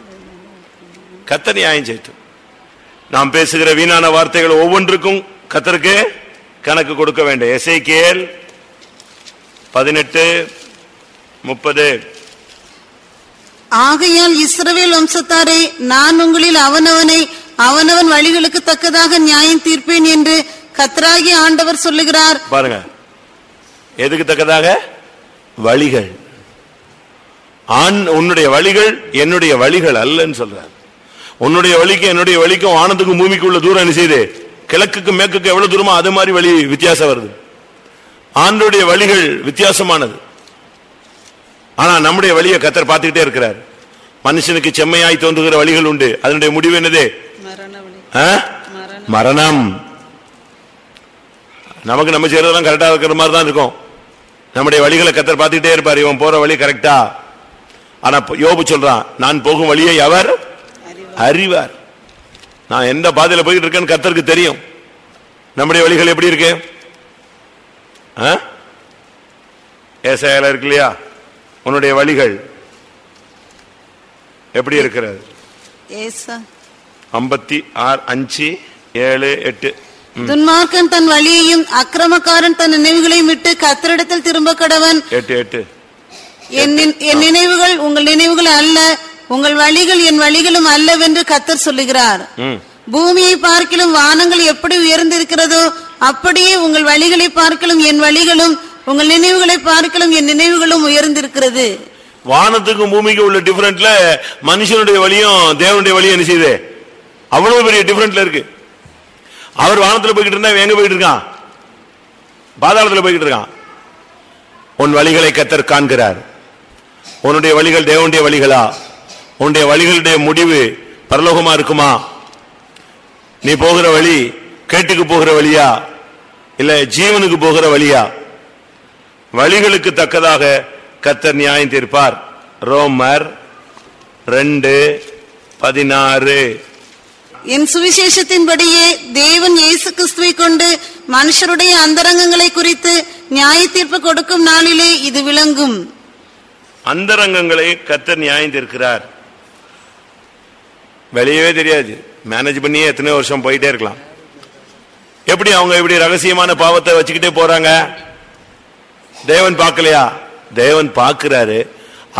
கர்த்தர் நியாயம் செய்யட்டும். நாம் பேசுகிற வீணான வார்த்தைகள் ஒவ்வொன்றுக்கும் கர்த்தருக்கு கணக்கு கொடுக்க வேண்டும். எசேக்கியேல் 18:30. ஆகையால் இஸ்ரவேல் வம்சத்தாரே, நான் உங்களில் அவனவனை அவனவன் வழிகளுக்கு தக்கதாக நியாயம் தீர்ப்பேன் என்று கர்த்தராகிய ஆண்டவர் சொல்லுகிறார். பாருங்க, எதுக்கு தக்கதாக? வழிகள். உன்னுடைய வழிகள் என்னுடைய வழிகள் அல்லன்னு சொல்றார். உன்னுடைய வழிக்கும் என்னுடைய வழிக்கும் வானத்துக்கும் பூமிக்கு உள்ள தூரம் என்ன செய்யுது? கிழக்குக்கு மேற்குக்கு எவ்வளவு தூரமோ அது மாதிரி வழி வித்தியாசம் வருது. ஆண்டோடைய வழிகள் வித்தியாசமானது. ஆனா நம்முடைய வழியை கர்த்தர் பார்த்துக்கிட்டே இருக்கிறார். மனுஷனுக்கு செம்மையாய் தோன்றுகிற வழிகள் உண்டு, அதனுடைய முடிவு என்னது? மரணம். நமக்கு நம்ம செய்யறதெல்லாம் கரெக்டா இருக்கிற மாதிரி தான் இருக்கும். நம்முடைய வழிகளை கர்த்தர் பார்த்துக்கிட்டே இருப்பார், இவன் போற வழி கரெக்டா. ஆனா யோபு சொல்றான், நான் போகும் வழியை அவர் அறிவார். நான் எந்த பாதையில போயிட்டு இருக்கேன்னு கர்த்தருக்கு தெரியும். நம்முடைய வழிகள் எப்படி இருக்கு? ஏசாயால இருக்கு இல்லையா, உன்னுடைய வழிகள் எப்படி இருக்கிறது? 56:5-7-8. துன்மார்க்கன் தன் வழியையும் அக்கிரமக்காரன் தன் நினைவுகளையும் விட்டு கர்த்தரிடத்தில் திரும்ப கடவன். 8. என் நினைவுகள் உங்கள் நினைவுகள் அல்ல, உங்கள் வழிகள் என் வழிகளும் அல்லவென்று கர்த்தர் சொல்லுகிறார். பூமியை பார்க்கிலும் வானங்கள் எப்படி உயர்ந்திருக்கிறதோ அப்படியே உங்கள் வழிகளை பார்க்கிலும் என் வழிகளும், உங்கள் நினைவுகளை பார்க்கிலும் என் நினைவுகளும் உயர்ந்திருக்கிறது. வானத்துக்கும் பூமிக்கு உள்ள டிஃபரெண்ட்ல மனுஷனுடைய வழியும் தேவனுடைய வழியும் என்ன செய்யுது? அவ்வளவு பெரிய டிஃபரெண்ட்ல இருக்கு. அவர் வானத்துல போய்கிட்டு இருந்தா எங்க போயிட்டு இருக்கான்? பாதாளத்துல போய்கிட்டு இருக்கான். உன் வழிகளை கர்த்தர் காண்கிறார். உன்னுடைய வழிகள் தேவனுடைய வழிகளா? உன்னுடைய வழிகளுடைய முடிவு பரலோகமா இருக்குமா? நீ போகிற வழி கேட்டுக்கு போகிற வழியா இல்ல ஜீவனுக்கு போகிற வழியா? வழிகளுக்கு தக்கதாக கர்த்தர் நியாயம் தீர்ப்பார். ரோமர் 2:16. என் சுவிசேஷத்தின்படியே தேவன் இயேசு கிறிஸ்துவை கொண்டு மனுஷருடைய அந்தரங்கங்களை குறித்து நியாய தீர்ப்பு கொடுக்கும் நாளிலே இது விளங்கும். அந்தரங்கங்களை கர்த்தர் நியாயம் தீர்க்கிறார். வெளியவே தெரியாது, மேனேஜ் பண்ணியே எத்தனை வருஷம் போயிட்டே இருக்கலாம். எப்படி அவங்க இப்படி ரகசியமான பாவத்தை வச்சுக்கிட்டே போறாங்க? தேவன் பார்க்கலையா? தேவன் பார்க்கிறாரு.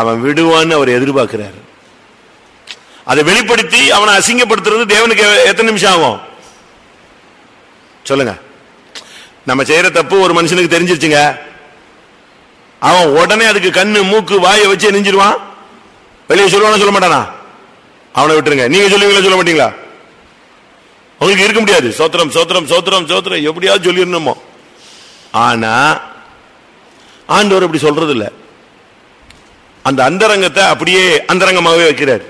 அவன் விடுவான்னு அவர் எதிர்பார்க்கிறாரு. அதை வெளிப்படுத்தி அவனை அசிங்கப்படுத்துறது தேவனுக்கு எத்தனை நிமிஷம் ஆகும் சொல்லுங்க? நம்ம செய்யற தப்பு ஒரு மனுஷனுக்கு தெரிஞ்சிருச்சுங்க, அவன் உடனே அதுக்கு கண்ணு மூக்கு வாயை வச்சு நெஞ்சிருவான். வெளியே சொல்லுவானா சொல்ல மாட்டானா? அவனை விட்டுருங்க. நீங்க சொல்லுவீங்களா சொல்ல மாட்டீங்களா? அவங்களுக்கு இருக்க முடியாது. சோத்திரம் சோத்திரம் சோத்திரம் சோத்திரம் எப்படியாவது சொல்லிடணுமோ. ஆனா ஆண்டவர் அப்படி சொல்றது இல்ல. அந்த அந்தரங்கத்தை அப்படியே அந்தரங்கமாகவே வைக்கிறார்.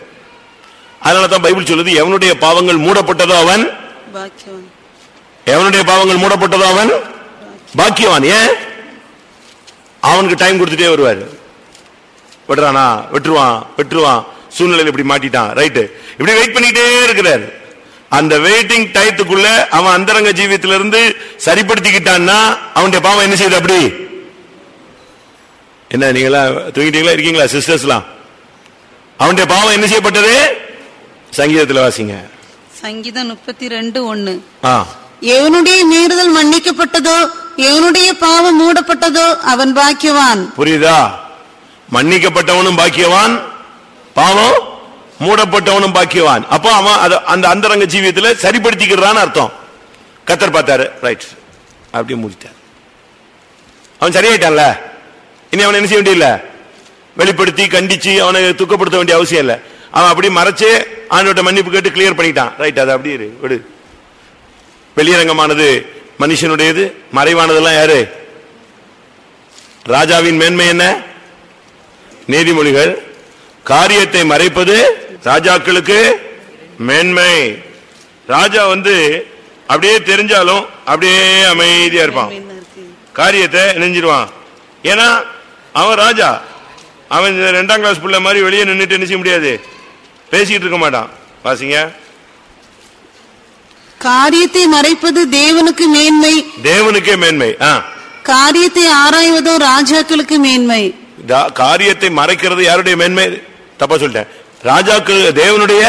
அதனாலதான் பைபிள் சொல்லுது, எவனுடைய பாவங்கள் மூடப்பட்டதோ அவன் பாக்கியவான். எவனுடைய பாவங்கள் மூடப்பட்டதோ அவன் பாக்கியவான். ஏன்? அவனுக்கு டைம் கொடுத்துட்டே வருவார். விடுறானா? வெட்டுருவான். சூழ்நிலையில் இப்படி மாட்டிட்டான், ரைட்டு, இப்படி வெயிட் பண்ணிட்டே இருக்கிறார். அந்த வெயிட்டிங் டயத்துக்குள்ள அவன் அந்தரங்க ஜீவியத்திலிருந்து சரிப்படுத்திக்கிட்டான்னா அவனுடைய பாவம் என்ன செய்யுது? அப்படி என்ன, நீங்களா தூங்கிட்டீங்களா இருக்கீங்களா சிஸ்டர்ஸ்லாம்? அவனுடைய பாவம் என்ன செய்யப்பட்டது? சங்கீதத்தில் வாசிங்க. சங்கீதம் 32:1. எவனுடைய மீறுதல் மன்னிக்கப்பட்டதோ எவனுடைய பாவம் மூடப்பட்டதோ அவன் பாக்கியவான். புரியுதா? மன்னிக்கப்பட்டவனும் பாக்கியவான், பாவம் மூடப்பட்டவனும் பாக்கியவான். அப்போ அவன் அந்த அந்தரங்க ஜீவியத்துல சரிப்படுத்திக்கிறான்னு அர்த்தம். கர்த்தர் பார்த்தாரு, ரைட், அப்படியே முடித்தார். அவன் சரியாயிட்டான்ல, இனி அவன் என்ன செய்ய வேண்டியதில்லை, வெளிப்படுத்தி கண்டிச்சு அவனை துக்கப்படுத்த வேண்டிய அவசியம் இல்லை. அவன் அப்படி மறைச்சு ஆண்டவர்ட்ட மன்னிப்பு கேட்டு கிளியர் பண்ணிட்டான், ரைட், அது அப்படியே விடு. வெளியரங்கமானது மனுஷனுடையது, மறைவானதெல்லாம் யாரு? ராஜாவின் மேன்மை என்ன? நீதிமொழிகள். காரியத்தை மறைப்பது ராஜாக்களுக்கு மேன்மை. ராஜா அப்படியே தெரிஞ்சாலும் அப்படியே அமைதியா இருப்பான், காரியத்தை நெஞ்சிருவான். ஏன்னா அவன் ராஜா. அவன் 2ஆம் கிளாஸ் பிள்ளை மாதிரி வெளியே நின்றுட்டு நினைச்ச முடியாது, பேசிட்டு இருக்க மாட்டான். வாசிங்க. காரியத்தை மறைப்பது தேவனுக்கு மேன்மை, தேவனுக்கே மேன்மை. காரியத்தை ஆராய்வதோ ராஜாக்களுக்கு மேன்மை. காரியத்தை மறைக்கிறது யாருடைய மேன்மை? தப்பா சொல்லிட்டேன். ராஜாக்கள் தேவனுடைய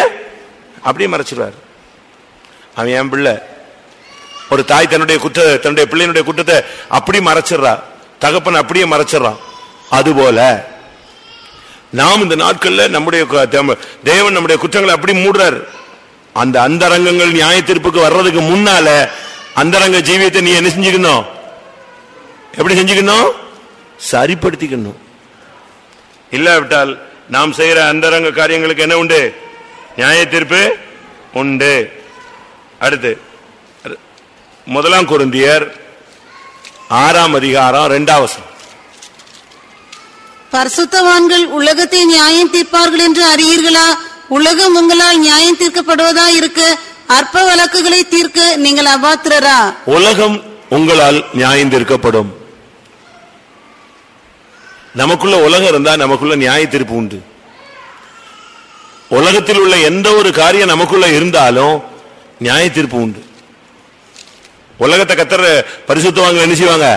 அப்படியே மறைச்சிருவார். அவன் என் பிள்ளை. ஒரு தாய் தன்னுடைய பிள்ளையினுடைய குற்றத்தை அப்படி மறைச்சிடறா, தகப்பன் அப்படியே மறைச்சிடறான். அதுபோல நாம் இந்த நாட்கள்ல நம்முடைய தேவன் நம்முடைய குற்றங்களை அப்படி மூடுறார். அந்த அந்தரங்கங்கள் நியாய தீர்ப்புக்கு வர்றதுக்கு முன்னால அந்தரங்க ஜீவியத்தை நீ என்ன செஞ்சுக்கணும்? எப்படி செஞ்சுக்கணும்? சரிப்படுத்திக்கணும். இல்லாவிட்டால் நாம் செய்யற அந்தரங்க காரியங்களுக்கு என்ன உண்டு? நியாய தீர்ப்பு உண்டு. அடுத்து 1 கொரிந்தியர் 6ஆம் அதிகாரம் 2ஆம் வசனம். பரிசுத்தவான்கள் உலகத்தை நியாயம் தீர்ப்பார்கள் என்று அறியீர்களா? உலகம் உங்களால் நியாயம் தீர்க்கப்படுவதா இருக்க அற்ப வழக்குகளை தீர்க்க நீங்கள் அபாத்திரரா? உலகம் உங்களால் நியாயம் தீர்க்கப்படும். நமக்குள்ள உலகம் இருந்தா நமக்குள்ள நியாய தீர்ப்பு உண்டு. உலகத்தில் உள்ள எந்த ஒரு காரியம் நமக்குள்ள இருந்தாலும் நியாய தீர்ப்பு உண்டு. உலகத்தை கத்தர பரிசுத்தவான்கள் என்ன செய்வாங்க?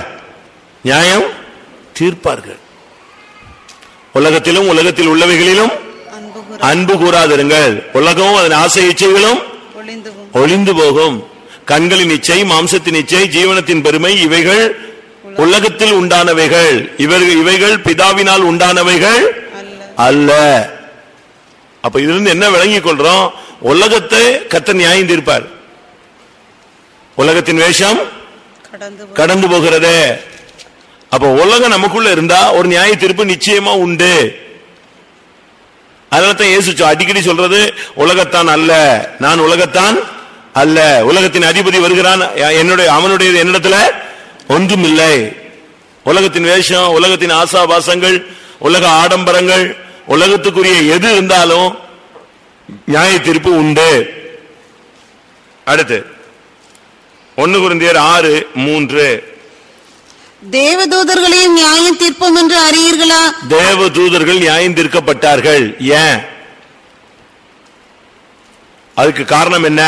நியாயம் தீர்ப்பார்கள். உலகத்திலும் உலகத்தில் உள்ளவைகளிலும் அன்பு கூறாதிருங்கள். உலகம் அதன் ஆசை இச்சைகளும் ஒளிந்து போகும். கண்களின் இச்சை, மாம்சத்தின் இச்சை, ஜீவனத்தின் பெருமை இவைகள் உலகத்தில் உண்டானவைகள், இவைகள் பிதாவினால் உண்டானவைகள் அல்ல. அப்ப இதிலிருந்து என்ன விளங்கிக் கொள்றோம்? உலகத்தை கர்த்தர் நியாயம் தீர்ப்பார். உலகத்தின் வேஷம் கடந்து போகிறது. அப்ப உலகம் நமக்குள்ள இருந்தா ஒரு நியாய தீர்ப்பு நிச்சயமா உண்டு. அதனால்தான் இயேசு அடிக்கடி சொல்றது உலகத்தான் அல்ல, நான் உலகத்தான் அல்ல. உலகத்தின் அதிபதி வருகிறான், அவனுடைய என்னிடத்துல ஒன்றும் இல்லை. உலகத்தின் வேஷம், உலகத்தின் ஆசாபாசங்கள், உலக ஆடம்பரங்கள், உலகத்துக்குரிய எது இருந்தாலும் நியாய தீர்ப்பு உண்டு. அடுத்து 1 கொரிந்தியர் 6:3. தேவதூதர்களையும் நியாயம் தீர்ப்போம் என்று அறியீர்களா? தேவதூதர்கள் நியாயம் தீர்க்கப்பட்டார்கள். ஏன்? அதுக்கு காரணம் என்ன?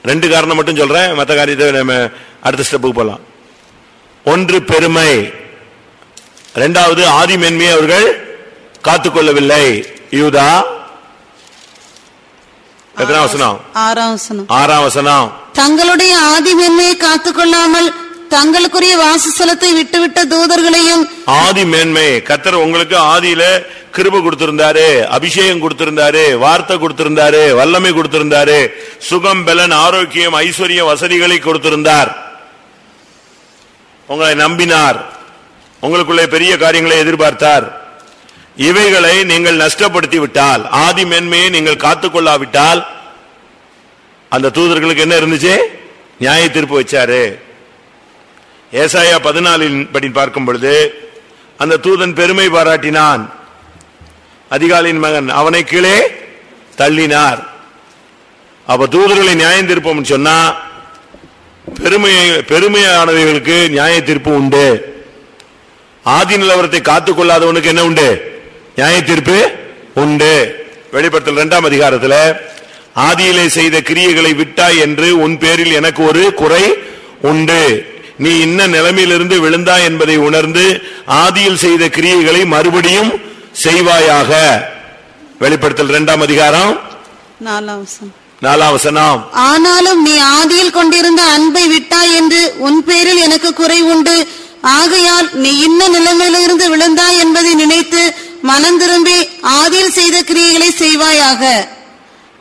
2 காரணம் மட்டும் சொல்றேன், மற்ற காரியத்தை நம்ம அடுத்த ஸ்டெப்புக்கு போலாம். 1 பெருமை, 2வது ஆதி மேன்மையை அவர்கள் காத்துக்கொள்ளவில்லை. யூதா 6ஆம் வசனம். தங்களுடைய ஆதி மேன்மையை காத்துக்கொள்ளாமல் தங்களுக்குரிய வாசஸ்தலத்தை விட்டுவிட்ட தூதர்களையும். ஆதி மேன்மை கர்த்தர் உங்களுக்கு ஆதியில கிருபை கொடுத்திருந்தாரு, அபிஷேகம் கொடுத்திருந்தாரு, வார்த்தை கொடுத்திருந்தாரு, வல்லமை கொடுத்திருந்தாரு, சுகம், பலன், ஆரோக்கியம், ஐஸ்வர்யம், வசதிகளை கொடுத்திருந்தார். உங்களை நம்பினார், உங்களுக்குள்ளே பெரிய காரியங்களை எதிர்பார்த்தார். இவைகளை நீங்கள் நஷ்டப்படுத்தி விட்டால், ஆதி மேன்மையை நீங்கள் காத்துக்கொள்ளாவிட்டால், அந்த தூதர்களுக்கு என்ன இருந்துச்சு? நியாய தீர்ப்பு வச்சாரு. ஏசாயா 14 படி பார்க்கும் பொழுது அந்த தூதன் பெருமை பாராட்டினான். அதிகாலின் மகன் அவனை கீழே தள்ளினார். அப்ப தூதர்களை நியாயம் தீர்ப்போம் சொன்னா பெருமையானவர்களுக்கு நியாய தீர்ப்பு உண்டு. ஆதி நிலவரத்தை காத்துக்கொள்ளாதவனுக்கு என்ன உண்டு? நியாய தீர்ப்பு உண்டு. வெளிப்படுத்தல் 2ஆம் அதிகாரத்தில் ஆதியிலே செய்த கிரியைகளை விட்டாய் என்று உன் பேரில் எனக்கு ஒரு குறை உண்டு. நீ இன்ன நிலைமையிலிருந்து விழுந்தாய் என்பதை உணர்ந்து ஆதியில் செய்த கிரியைகளை மறுபடியும் செய்வாயாக. வெளிப்படுத்தல் 2ஆம் அதிகாரம் 4ஆம் வசனம். ஆனாலும் நீ ஆதியில் கொண்டிருந்த அன்பை விட்டாய் என்று உன் பேரில் எனக்கு குறை உண்டு. ஆகையால் நீ இன்ன நிலைமையிலிருந்து விழுந்தாய் என்பதை நினைத்து மனம் திரும்பி ஆதியில் செய்த கிரியைகளை செய்வாயாக.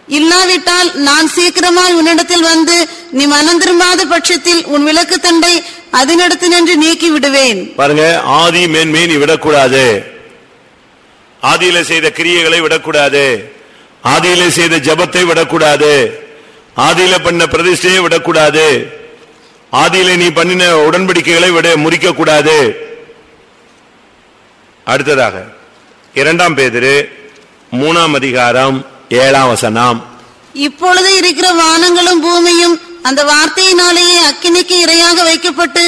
இல்லாவிட்டால் நான் சீக்கிரமாய் உன்னிடத்தில் வந்து நீ மனம் திரும்பாத பட்சத்தில் உன் விளக்கு தண்டை அதனிடத்தில் நின்று நீக்கி விடுவேன். பாருங்க, ஆதி மேன்மையை நீ விடக்கூடாது. ஆதியில செய்த கிரியைகளை விடக்கூடாது. ஆதியில செய்த ஜபத்தை விடக்கூடாது. ஆதியில பண்ண பிரதிஷ்டையை விடக்கூடாது. ஆதியிலே நீ பண்ணின உடன்படிக்கைகளை விட முறிக்க கூடாது. அடுத்ததாக 2 பேதுரு 3:7 இப்பொழுது இருக்கிற வானங்களும் பூமியும் அந்த வார்த்தையினாலேயே அக்கினிக்கு இரையாக வைக்கப்பட்டு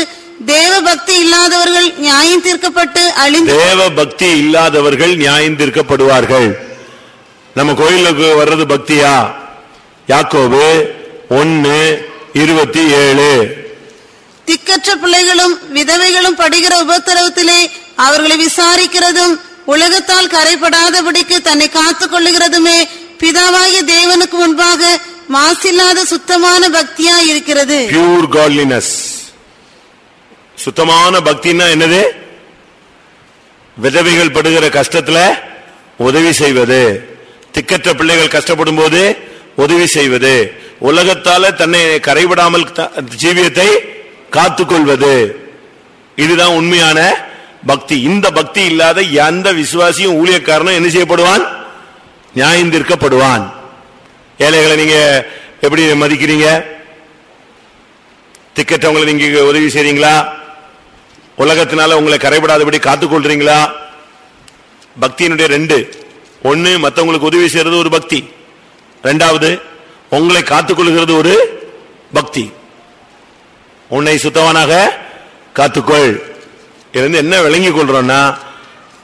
தேவ பக்தி இல்லாதவர்கள் நியாயம் தீர்க்கப்பட்டு தேவ பக்தி இல்லாதவர்கள் நியாயம் தீர்க்கப்படுவார்கள். நம்ம கோயிலுக்கு வர்றது பக்தியா? யாக்கோபு 1:27 திக்கற்ற பிள்ளைகளும் விதவைகளும் படுகிற உபத்திரவத்திலே அவர்களை விசாரிக்கிறதும் உலகத்தால் கரைபடாதபடிக்கு தன்னை காத்துக் கொள்ளுகிறதுமே பிதாவாகிய தேவனுக்கு முன்பாக மாசில்லாத சுத்தமான பக்தியா இருக்கிறது. Pure godliness. சுத்தமான பக்தினா என்னது? விதவைகள் படுகிற கஷ்டத்துல உதவி செய்வது, திக்கற்ற பிள்ளைகள் கஷ்டப்படும் போது உதவி செய்வது, உலகத்தால தன்னை கரைபடாமல் ஜீவியத்தை காத்துக்கொள்வது, இதுதான் உண்மையான பக்தி. இந்த பக்தி இல்லாத எந்த விசுவாசியும் ஊழியக்காரனும் என்ன செய்யப்படுவான்? நியாயம் தீர்க்கப்படுவான். ஏழைகளை நீங்க எப்படி மதிக்கிறீங்க? திக்கற்றவங்களை நீங்க உதவி செய்றீங்களா? உலகத்தினால உங்களை கரைபடாதபடி காத்துக்கொள்றீங்களா? பக்தியினுடைய 2: 1 மற்றவங்களுக்கு உதவி செய்யறது ஒரு பக்தி, 2வது உங்களை காத்துக்கொள்கிறது ஒரு பக்தி. உன்னை சுத்தவனாக காத்துக்கொள். இருந்து என்ன விளங்கிக் கொள்றோம்னா,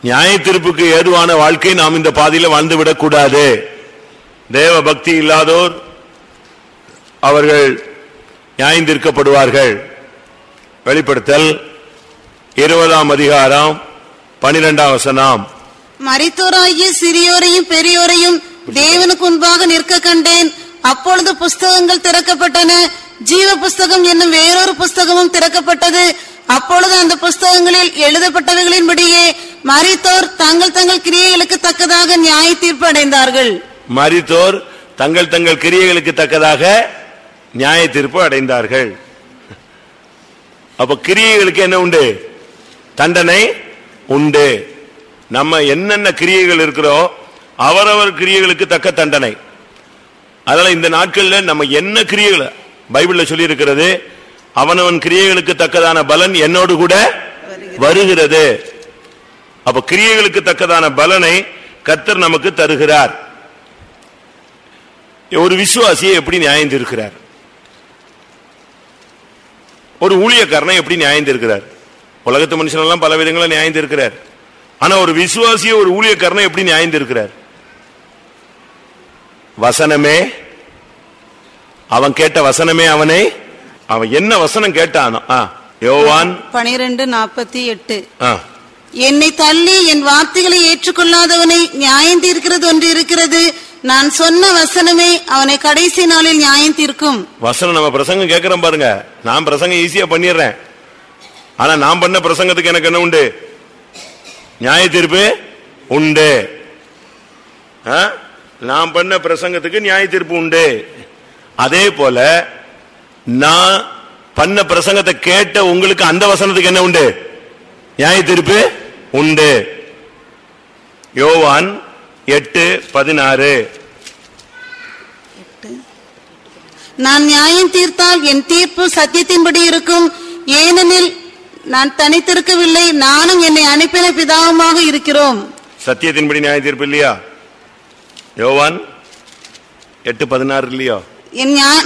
நியாய தீர்ப்புக்கு ஏதுவான வாழ்க்கை நாம் இந்த பாதையில வாழ்ந்து விடக்கூடாது. தேவ பக்தி இல்லாதோர் அவர்கள் நியாயம் தீர்க்கப்படுவார்கள். வெளிப்படுத்தல் 20:12 மரித்தோராகிய சிறியோரையும் பெரியோரையும் தேவனுக்கு முன்பாக நிற்க கண்டேன். அப்பொழுது புஸ்தகங்கள் திறக்கப்பட்டன. ஜீவ புஸ்தகம் என்னும் வேறொரு புஸ்தகமும் திறக்கப்பட்டது. அப்பொழுது அந்த புஸ்தகங்களில் எழுதப்பட்டவைகளின்படியே மரித்தோர் தங்கள் தங்கள் கிரியைகளுக்கு தக்கதாக நியாய தீர்ப்பு அடைந்தார்கள். மரித்தோர் தங்கள் தங்கள் கிரியைகளுக்கு தக்கதாக நியாய தீர்ப்பு அடைந்தார்கள். அப்ப கிரியைகளுக்கு என்ன உண்டு? தண்டனை உண்டு. நம்ம என்னென்ன கிரியைகள் இருக்கிறோ அவரவர் கிரியைகளுக்கு தக்க தண்டனை. அதனால இந்த நாட்கள்ல நம்ம என்ன கிரியைகள் பைபிள்ல சொல்லி இருக்கிறது, அவனவன் கிரியைகளுக்கு தக்கதான பலன் என்னோடு கூட வருகிறது. அப்ப கிரியைகளுக்கு தக்கதான பலனை கர்த்தர் நமக்கு தருகிறார். ஒரு விசுவாசியை எப்படி நியாயம் தீர்க்கிறார்? ஒரு ஊழியக்காரனை எப்படி நியாயம் தீர்க்கிறார்? உலகத்து மனுஷனெல்லாம் பல விதங்களை நியாயம் தீர்க்கிறார். ஆனா ஒரு விசுவாசியை ஒரு ஊழியக்காரனை எப்படி நியாயம் தீர்க்கிறார்? வசனமே, அவன் கேட்ட வசனமே அவன் என்ன வசனம் கேட்டானோ. யோவான் 12:48 என்னை தள்ளி என் வார்த்தைகளை ஏற்றுக்கொள்ளாதவனை நியாயம் தீர்க்கிறது ஒன்று இருக்கிறது. நான் சொன்ன வசனமே அவனை கடைசி நாளில் நியாயம் தீர்க்கும். வசனம் நம்ம பிரசங்கம் கேட்கிறோம் பாருங்க. நான் பிரசங்கம் ஈஸியா பண்ணிடுறேன். ஆனா நான் பண்ண பிரசங்கத்துக்கு எனக்கு என்ன உண்டு? நியாய தீர்ப்பு உண்டு. நான் பண்ண பிரசங்கத்துக்கு நியாய தீர்ப்பு உண்டு. அதே போல நான் பண்ண பிரசங்கத்தை கேட்ட உங்களுக்கு அந்த வசனத்துக்கு என்ன உண்டு? நியாய தீர்ப்பு உண்டு. யோவான் 8:16 நான் நியாயம் தீர்த்தால் என் தீர்ப்பு சத்தியத்தின்படி இருக்கும். ஏனெனில் நான் தனித்திருக்கவில்லை, நானும் என்னை அனுப்பின பிதாவுமாக இருக்கிறோம். சத்தியத்தின்படி நியாய தீர்ப்பு இல்லையா? யோவான் 8:16 இல்லையா?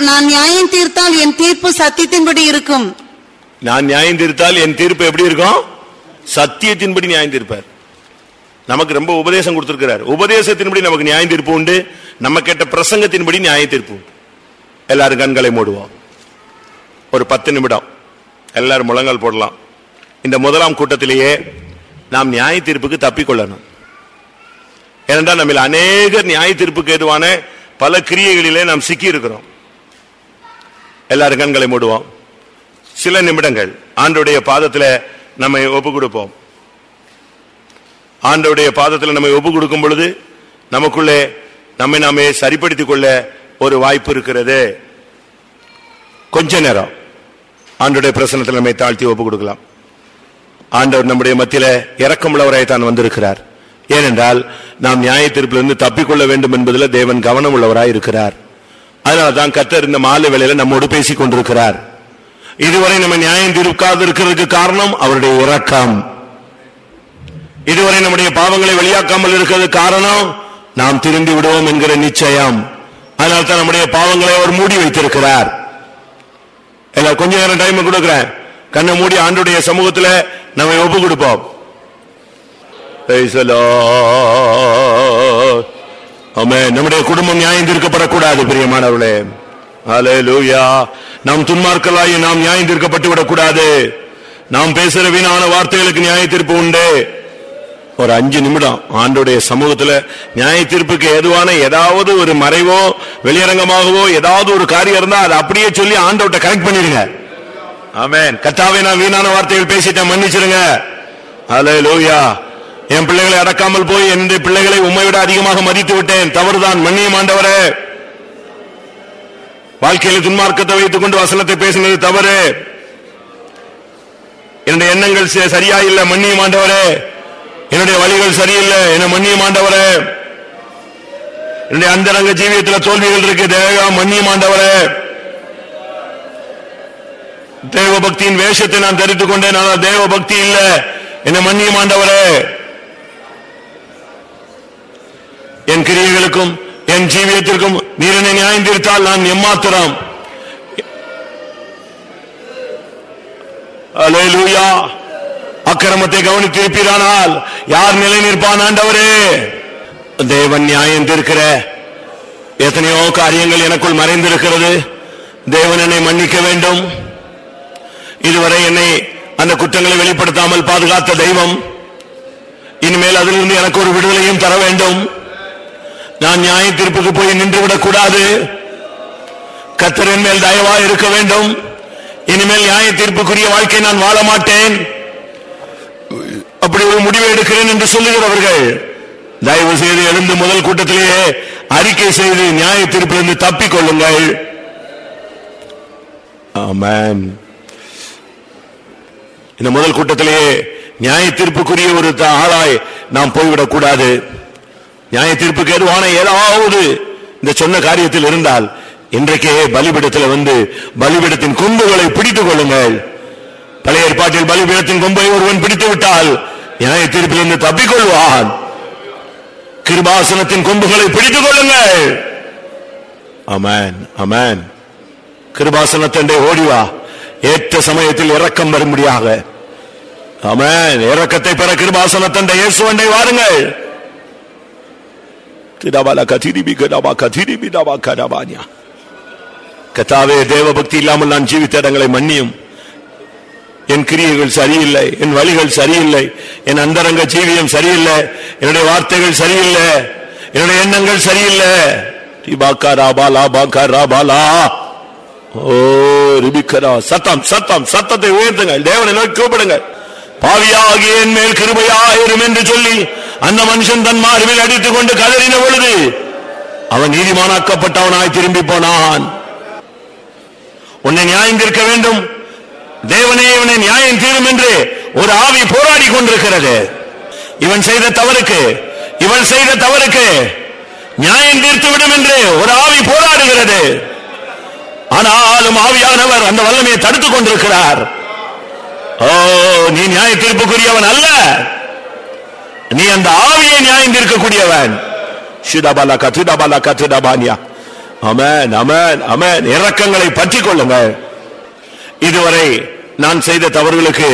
நான் நியாயம் தீர்த்தால் என் தீர்ப்பு சத்தியத்தின்படி இருக்கும். நான் நியாயம் தீர்த்தால் என் தீர்ப்பு எப்படி இருக்கும்? சத்தியத்தின்படி நியாயம் தீர்ப்பார். நமக்கு ரொம்ப உபதேசம் கொடுத்திருக்கிறார். உபதேசத்தின்படி நமக்கு நியாயம் தீர்ப்பு உண்டு. நம்ம கேட்ட பிரசங்கத்தின்படி நியாய தீர்ப்பு உண்டு. எல்லாரும் கண்களை மூடுவோம். ஒரு 10 நிமிடம் எல்லாரும் முழங்கால் போடலாம். இந்த முதலாம் கூட்டத்திலேயே நாம் நியாய தீர்ப்புக்கு தப்பிக்கொள்ளணும். ஏனென்றால் நம்ம அநேக நியாய தீர்ப்புக்கு ஏதுவான பல கிரியைகளிலே நாம் சிக்கி இருக்கிறோம். எல்லாரும் கண்களை மூடுவோம். சில நிமிடங்கள் ஆண்டவருடைய பாதத்தில் நம்மை ஒப்பு கொடுப்போம். ஆண்டவருடைய பாதத்தில் நம்மை ஒப்பு கொடுக்கும் பொழுது நமக்குள்ளே நம்மை நாமே சரிப்படுத்திக் கொள்ள ஒரு வாய்ப்பு இருக்கிறது. கொஞ்ச நேரம் ஆண்டவருடைய பிரசன்னத்தில் நம்மை தாழ்த்தி ஒப்பு கொடுக்கலாம். ஆண்டவர் நம்முடைய மத்தியில இரக்கமுள்ளவராய் தான் வந்திருக்கிறார். ஏனென்றால் நாம் நியாய தீர்ப்பிலிருந்து தப்பிக்கொள்ள வேண்டும் என்பதில் தேவன் கவனம் உள்ளவராய் இருக்கிறார். அதனால்தான் கர்த்தர் இந்த மாலை வேளையில நம்மோடு பேசிக் கொண்டிருக்கிறார். இதுவரை நம்ம நியாயம் தீர்க்காது இருக்கிறதுக்கு காரணம் அவருடைய இரக்கம். இதுவரை நம்முடைய பாவங்களை வெளியாக்காமல் இருக்கிறது காரணம் நாம் திரும்பி விடுவோம் என்கிற நிச்சயம். அதனால்தான் நம்முடைய பாவங்களை அவர் மூடி வைத்திருக்கிறார். கொஞ்ச நேரம் டைம் கொடுக்கிறேன். கண்ணை மூடி ஆண்டுடைய சமூகத்தில் நம்ம ஒப்பு கொடுப்போம். நம்முடைய குடும்பம் நியாயம் தீர்க்கப்படக்கூடாது பிரியமானவர்களே. ஹல்லேலூயா. நாம் துன்மார்க்கலாகி நாம் நியாயம் தீர்க்கப்பட்டு விடக்கூடாது. நாம் பேசுற வீணான வார்த்தைகளுக்கு நியாய தீர்ப்பு உண்டு. ஒரு 5 நிமிடம் ஆண்டோடைய சமூகத்துல நியாய தீர்ப்புக்கு ஏதுவான ஏதாவது ஒரு மறைவோ வெளியரங்கமாகவோ ஏதாவது ஒரு காரியம் இருந்தா அதை அப்படியே சொல்லி ஆண்டவர்ட்ட கரெக்ட் பண்ணிடுங்க. ஆமென். கர்த்தாவே, நான் வீணான வார்த்தைகள் பேசிட்டேன், மன்னிச்சிருங்க. ஹல்லேலூயா. என் பிள்ளைகளை அடக்காமல் போய் என்னுடைய பிள்ளைகளை உம்மை விட அதிகமாக மதித்து விட்டேன், தவறுதான், மன்னியும் ஆண்டவரே. வாழ்க்கையில் துன்மார்க்கத்தை வைத்துக் கொண்டு வசனத்தை பேசினது தவறு. என்னுடைய எண்ணங்கள் சரியா இல்ல, மன்னியும் ஆண்டவரே. என்னுடைய வழிகள் சரியில்லை, என்ன மன்னியும் ஆண்டவரே. என்னுடைய அந்தரங்க ஜீவியத்தில் தோல்விகள் இருக்கு, தேவ மன்னியும் ஆண்டவரே. தேவ பக்தியின் வேஷத்தை நான் தரித்துக் கொண்டேன், ஆனால் தேவ பக்தி இல்ல, என்ன மன்னியும் ஆண்டவரே. என் கிரியைகளுக்கும் என் ஜீவியத்திற்கும் நீர் என்னை நியாயம் தீர்த்தால் நான் எம்மாத்திரம். அல்லேலூயா. அக்கிரமத்தை கவனித்திருப்பீரானால் யார் நிலை நிற்பான் ஆண்டவரே? தேவன் நியாயம் தீர்க்கிற எத்தனையோ காரியங்கள் எனக்குள் மறைந்திருக்கிறது. தேவன் என்னை மன்னிக்க வேண்டும். இதுவரை என்னை அந்த குற்றங்களை வெளிப்படுத்தாமல் பாதுகாத்த தெய்வம் இனிமேல் அதிலிருந்து எனக்கு ஒரு விடுதலையும் தர வேண்டும். நான் நியாய தீர்ப்புக்கு போய் நின்றுவிடக் கூடாது. கர்த்தரின் மேல் தயவாய் இருக்க வேண்டும். இனிமேல் நியாய தீர்ப்புக்குரிய வாழ்க்கை நான் வாழ மாட்டேன், அப்படி ஒரு முடிவை எடுக்கிறேன் என்று சொல்லுகிறவர்கள் தயவு செய்து எழுந்து முதல் கூட்டத்திலேயே அறிக்கை செய்து நியாய தீர்ப்பிலிருந்து தப்பிக் கொள்ளுங்கள். ஆமென். இந்த முதல் கூட்டத்திலேயே நியாய தீர்ப்புக்குரிய ஒரு ஆளாய் நாம் போய்விடக் கூடாது. நியாய தீர்ப்புக்கு எதுவான ஏதாவது இந்த சொன்ன காரியத்தில் இருந்தால் இன்றைக்கே பலிபீடத்தில் வந்து பலிபீடத்தின் கொம்புகளை பிடித்துக் கொள்ளுங்கள். பழைய ஏற்பாட்டில் பலிபீடத்தின் கொம்பை ஒருவன் பிடித்து விட்டால் நியாய தீர்ப்பிலிருந்து தப்பிக்கொள்வான். கிருபாசனத்தின் கொம்புகளை பிடித்துக் கொள்ளுங்கள். ஆமென், ஆமென். கிருபாசனத்தண்டை ஓடிவா, ஏற்ற சமயத்தில் இரக்கம் வரும்படியாக. ஆமென். இரக்கத்தை பெற கிருபாசனத்தண்டை இயேசுவண்டை வாருங்கள். கர்த்தாவே, தேவ பக்தி இல்லாமல் நான் ஜீவித்த இடங்களை மன்னியும். என் கிரியைகள் சரியில்லை, என் வழிகள் சரியில்லை, என் அந்தரங்க ஜீவியம் சரியில்லை, என்னுடைய வார்த்தைகள் சரியில்லை, என்னுடைய எண்ணங்கள் சரியில்லை. சத்தம் சத்தம் சத்தத்தை உயர்த்துங்கள். தேவனை நோக்கி கூப்பிடுங்கள். பாவியாகிய என் மேல் கிருபையாயிரும் என்று சொல்லி அந்த மனுஷன் தன் மார்பில் அடித்துக் கொண்டு கதறின பொழுது அவன் நீதிமானாக்கப்பட்டவனாய் திரும்பி போனான். உன்னை நியாயம் தீர்க்க வேண்டும், தேவனே இவனை நியாயம் தீரும் என்று ஒரு ஆவி போராடி கொண்டிருக்கிறது. இவன் செய்த தவறுக்கு, இவன் செய்த தவறுக்கு நியாயம் தீர்த்து விடும் என்று ஒரு ஆவி போராடுகிறது. ஆனாலும் ஆவியானவர் அந்த வல்லமையை தடுத்துக் கொண்டிருக்கிறார். ஓ, நீ நியாய தீர்ப்புக்குரியவன் அல்ல, நீ அந்த ஆவியை நியாயம் தீர்க்கக்கூடியவன். ஆமென், ஆமென், ஆமென். இரக்கங்களை பற்றிக் கொள்ளுங்கள். இதுவரை நான் செய்த தவறுகளுக்கு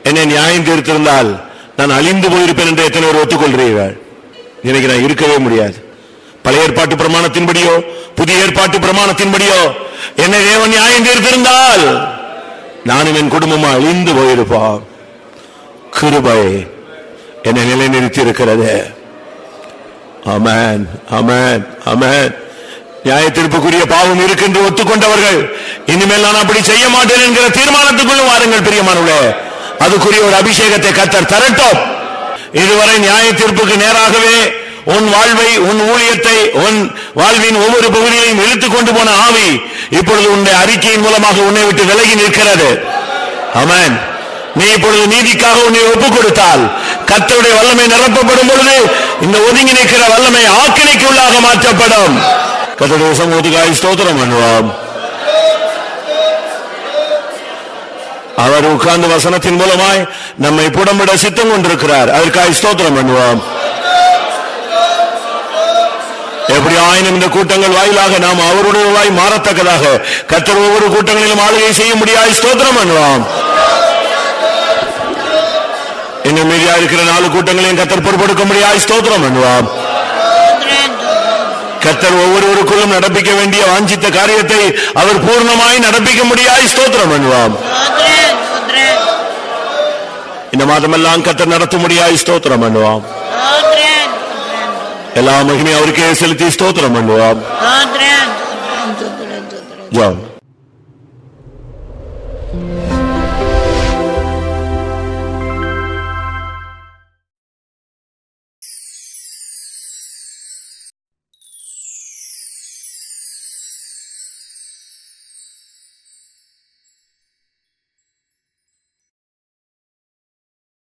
என்னை நியாயம் தீர்த்திருந்தால் நான் அழிந்து போயிருப்பேன் என்று எத்தனை பேர் ஒத்துக்கொள்றீர்கள்? இன்னைக்கு நான் இருக்கவே முடியாது. பழைய ஏற்பாட்டு பிரமாணத்தின்படியோ புதிய ஏற்பாட்டு பிரமாணத்தின்படியோ என்னை தேவன் நியாயம் தீர்த்திருந்தால் நானும் என் குடும்பமும் அழிந்து போயிருப்போம். கிருபை என்னை நிலைநிறுத்தி இருக்கிறது. ஆமென், ஆமென், ஆமென். நியாய தீர்ப்புக்குரிய பாவம் இருக்கின்ற ஒத்துக்கொண்டவர்கள் இனிமேல் நான் அப்படி செய்ய மாட்டேன் என்கிற தீர்மானத்துக்குள்ள வாருங்கள் பிரியமானவர்களே. அதுக்குரிய ஒரு அபிஷேகத்தை கர்த்தர் தரட்டும். இதுவரை நியாய தீர்ப்புக்கு நேராகவே உன் வாழ்வை, உன் ஊழியத்தை, உன் வாழ்வின் ஒவ்வொரு பகுதியையும் இழுத்துக் கொண்டு போன ஆவி இப்பொழுது உன்னுடைய அறிக்கையின் மூலமாக உன்னை விட்டு விலகி நிற்கிறது. ஆமென். நீ இப்பொழுது நீதிக்காக உன்னை ஒப்புக் கொடுத்தால் கர்த்தருடைய வல்லமை நிரப்பப்படும் பொழுது இந்த ஒதுங்கி நிற்கிற வல்லமை ஆக்கினைக்கு உள்ளாக மாற்றப்படும். கர்த்தருடைய சமூகத்துக்காக ஸ்தோத்திரம் பண்ணுவோம். அவர் உட்கார்ந்து வசனத்தின் மூலமாய் நம்மை புடமிட சித்தம் கொண்டிருக்கிறார். அதற்காக ஸ்தோத்திரம் பண்ணுவோம். எப்படி ஆயினும் இந்த கூட்டங்கள் வாயிலாக நாம் அவருடைய மாறத்தக்கதாக கர்த்தர் ஒவ்வொரு கூட்டங்களிலும் ஆளுகை செய்ய முடியாது. ஸ்தோத்திரம் பண்ணுவோம். இன்னும் மீதியா இருக்கிற 4 கூட்டங்களையும் கர்த்தர் பொறுப்பெடுக்க முடியாது. ஸ்தோத்திரம் பண்ணுவோம். கர்த்தர் ஒவ்வொருவருக்குள்ளும் நடப்பிக்க வேண்டிய வாஞ்சித்த காரியத்தை அவர் பூர்ணமாய் நடப்பிக்க முடியாது. ஸ்தோத்திரம் பண்ணுவோம். இந்த மாதமெல்லாம் கர்த்தர் நடத்த முடியாது. ஸ்தோத்திரம் பண்ணுவோம். எல்லா மகிமையும் அவருக்கே செலுத்தி ஸ்தோத்திரம் பண்ணுவோம்.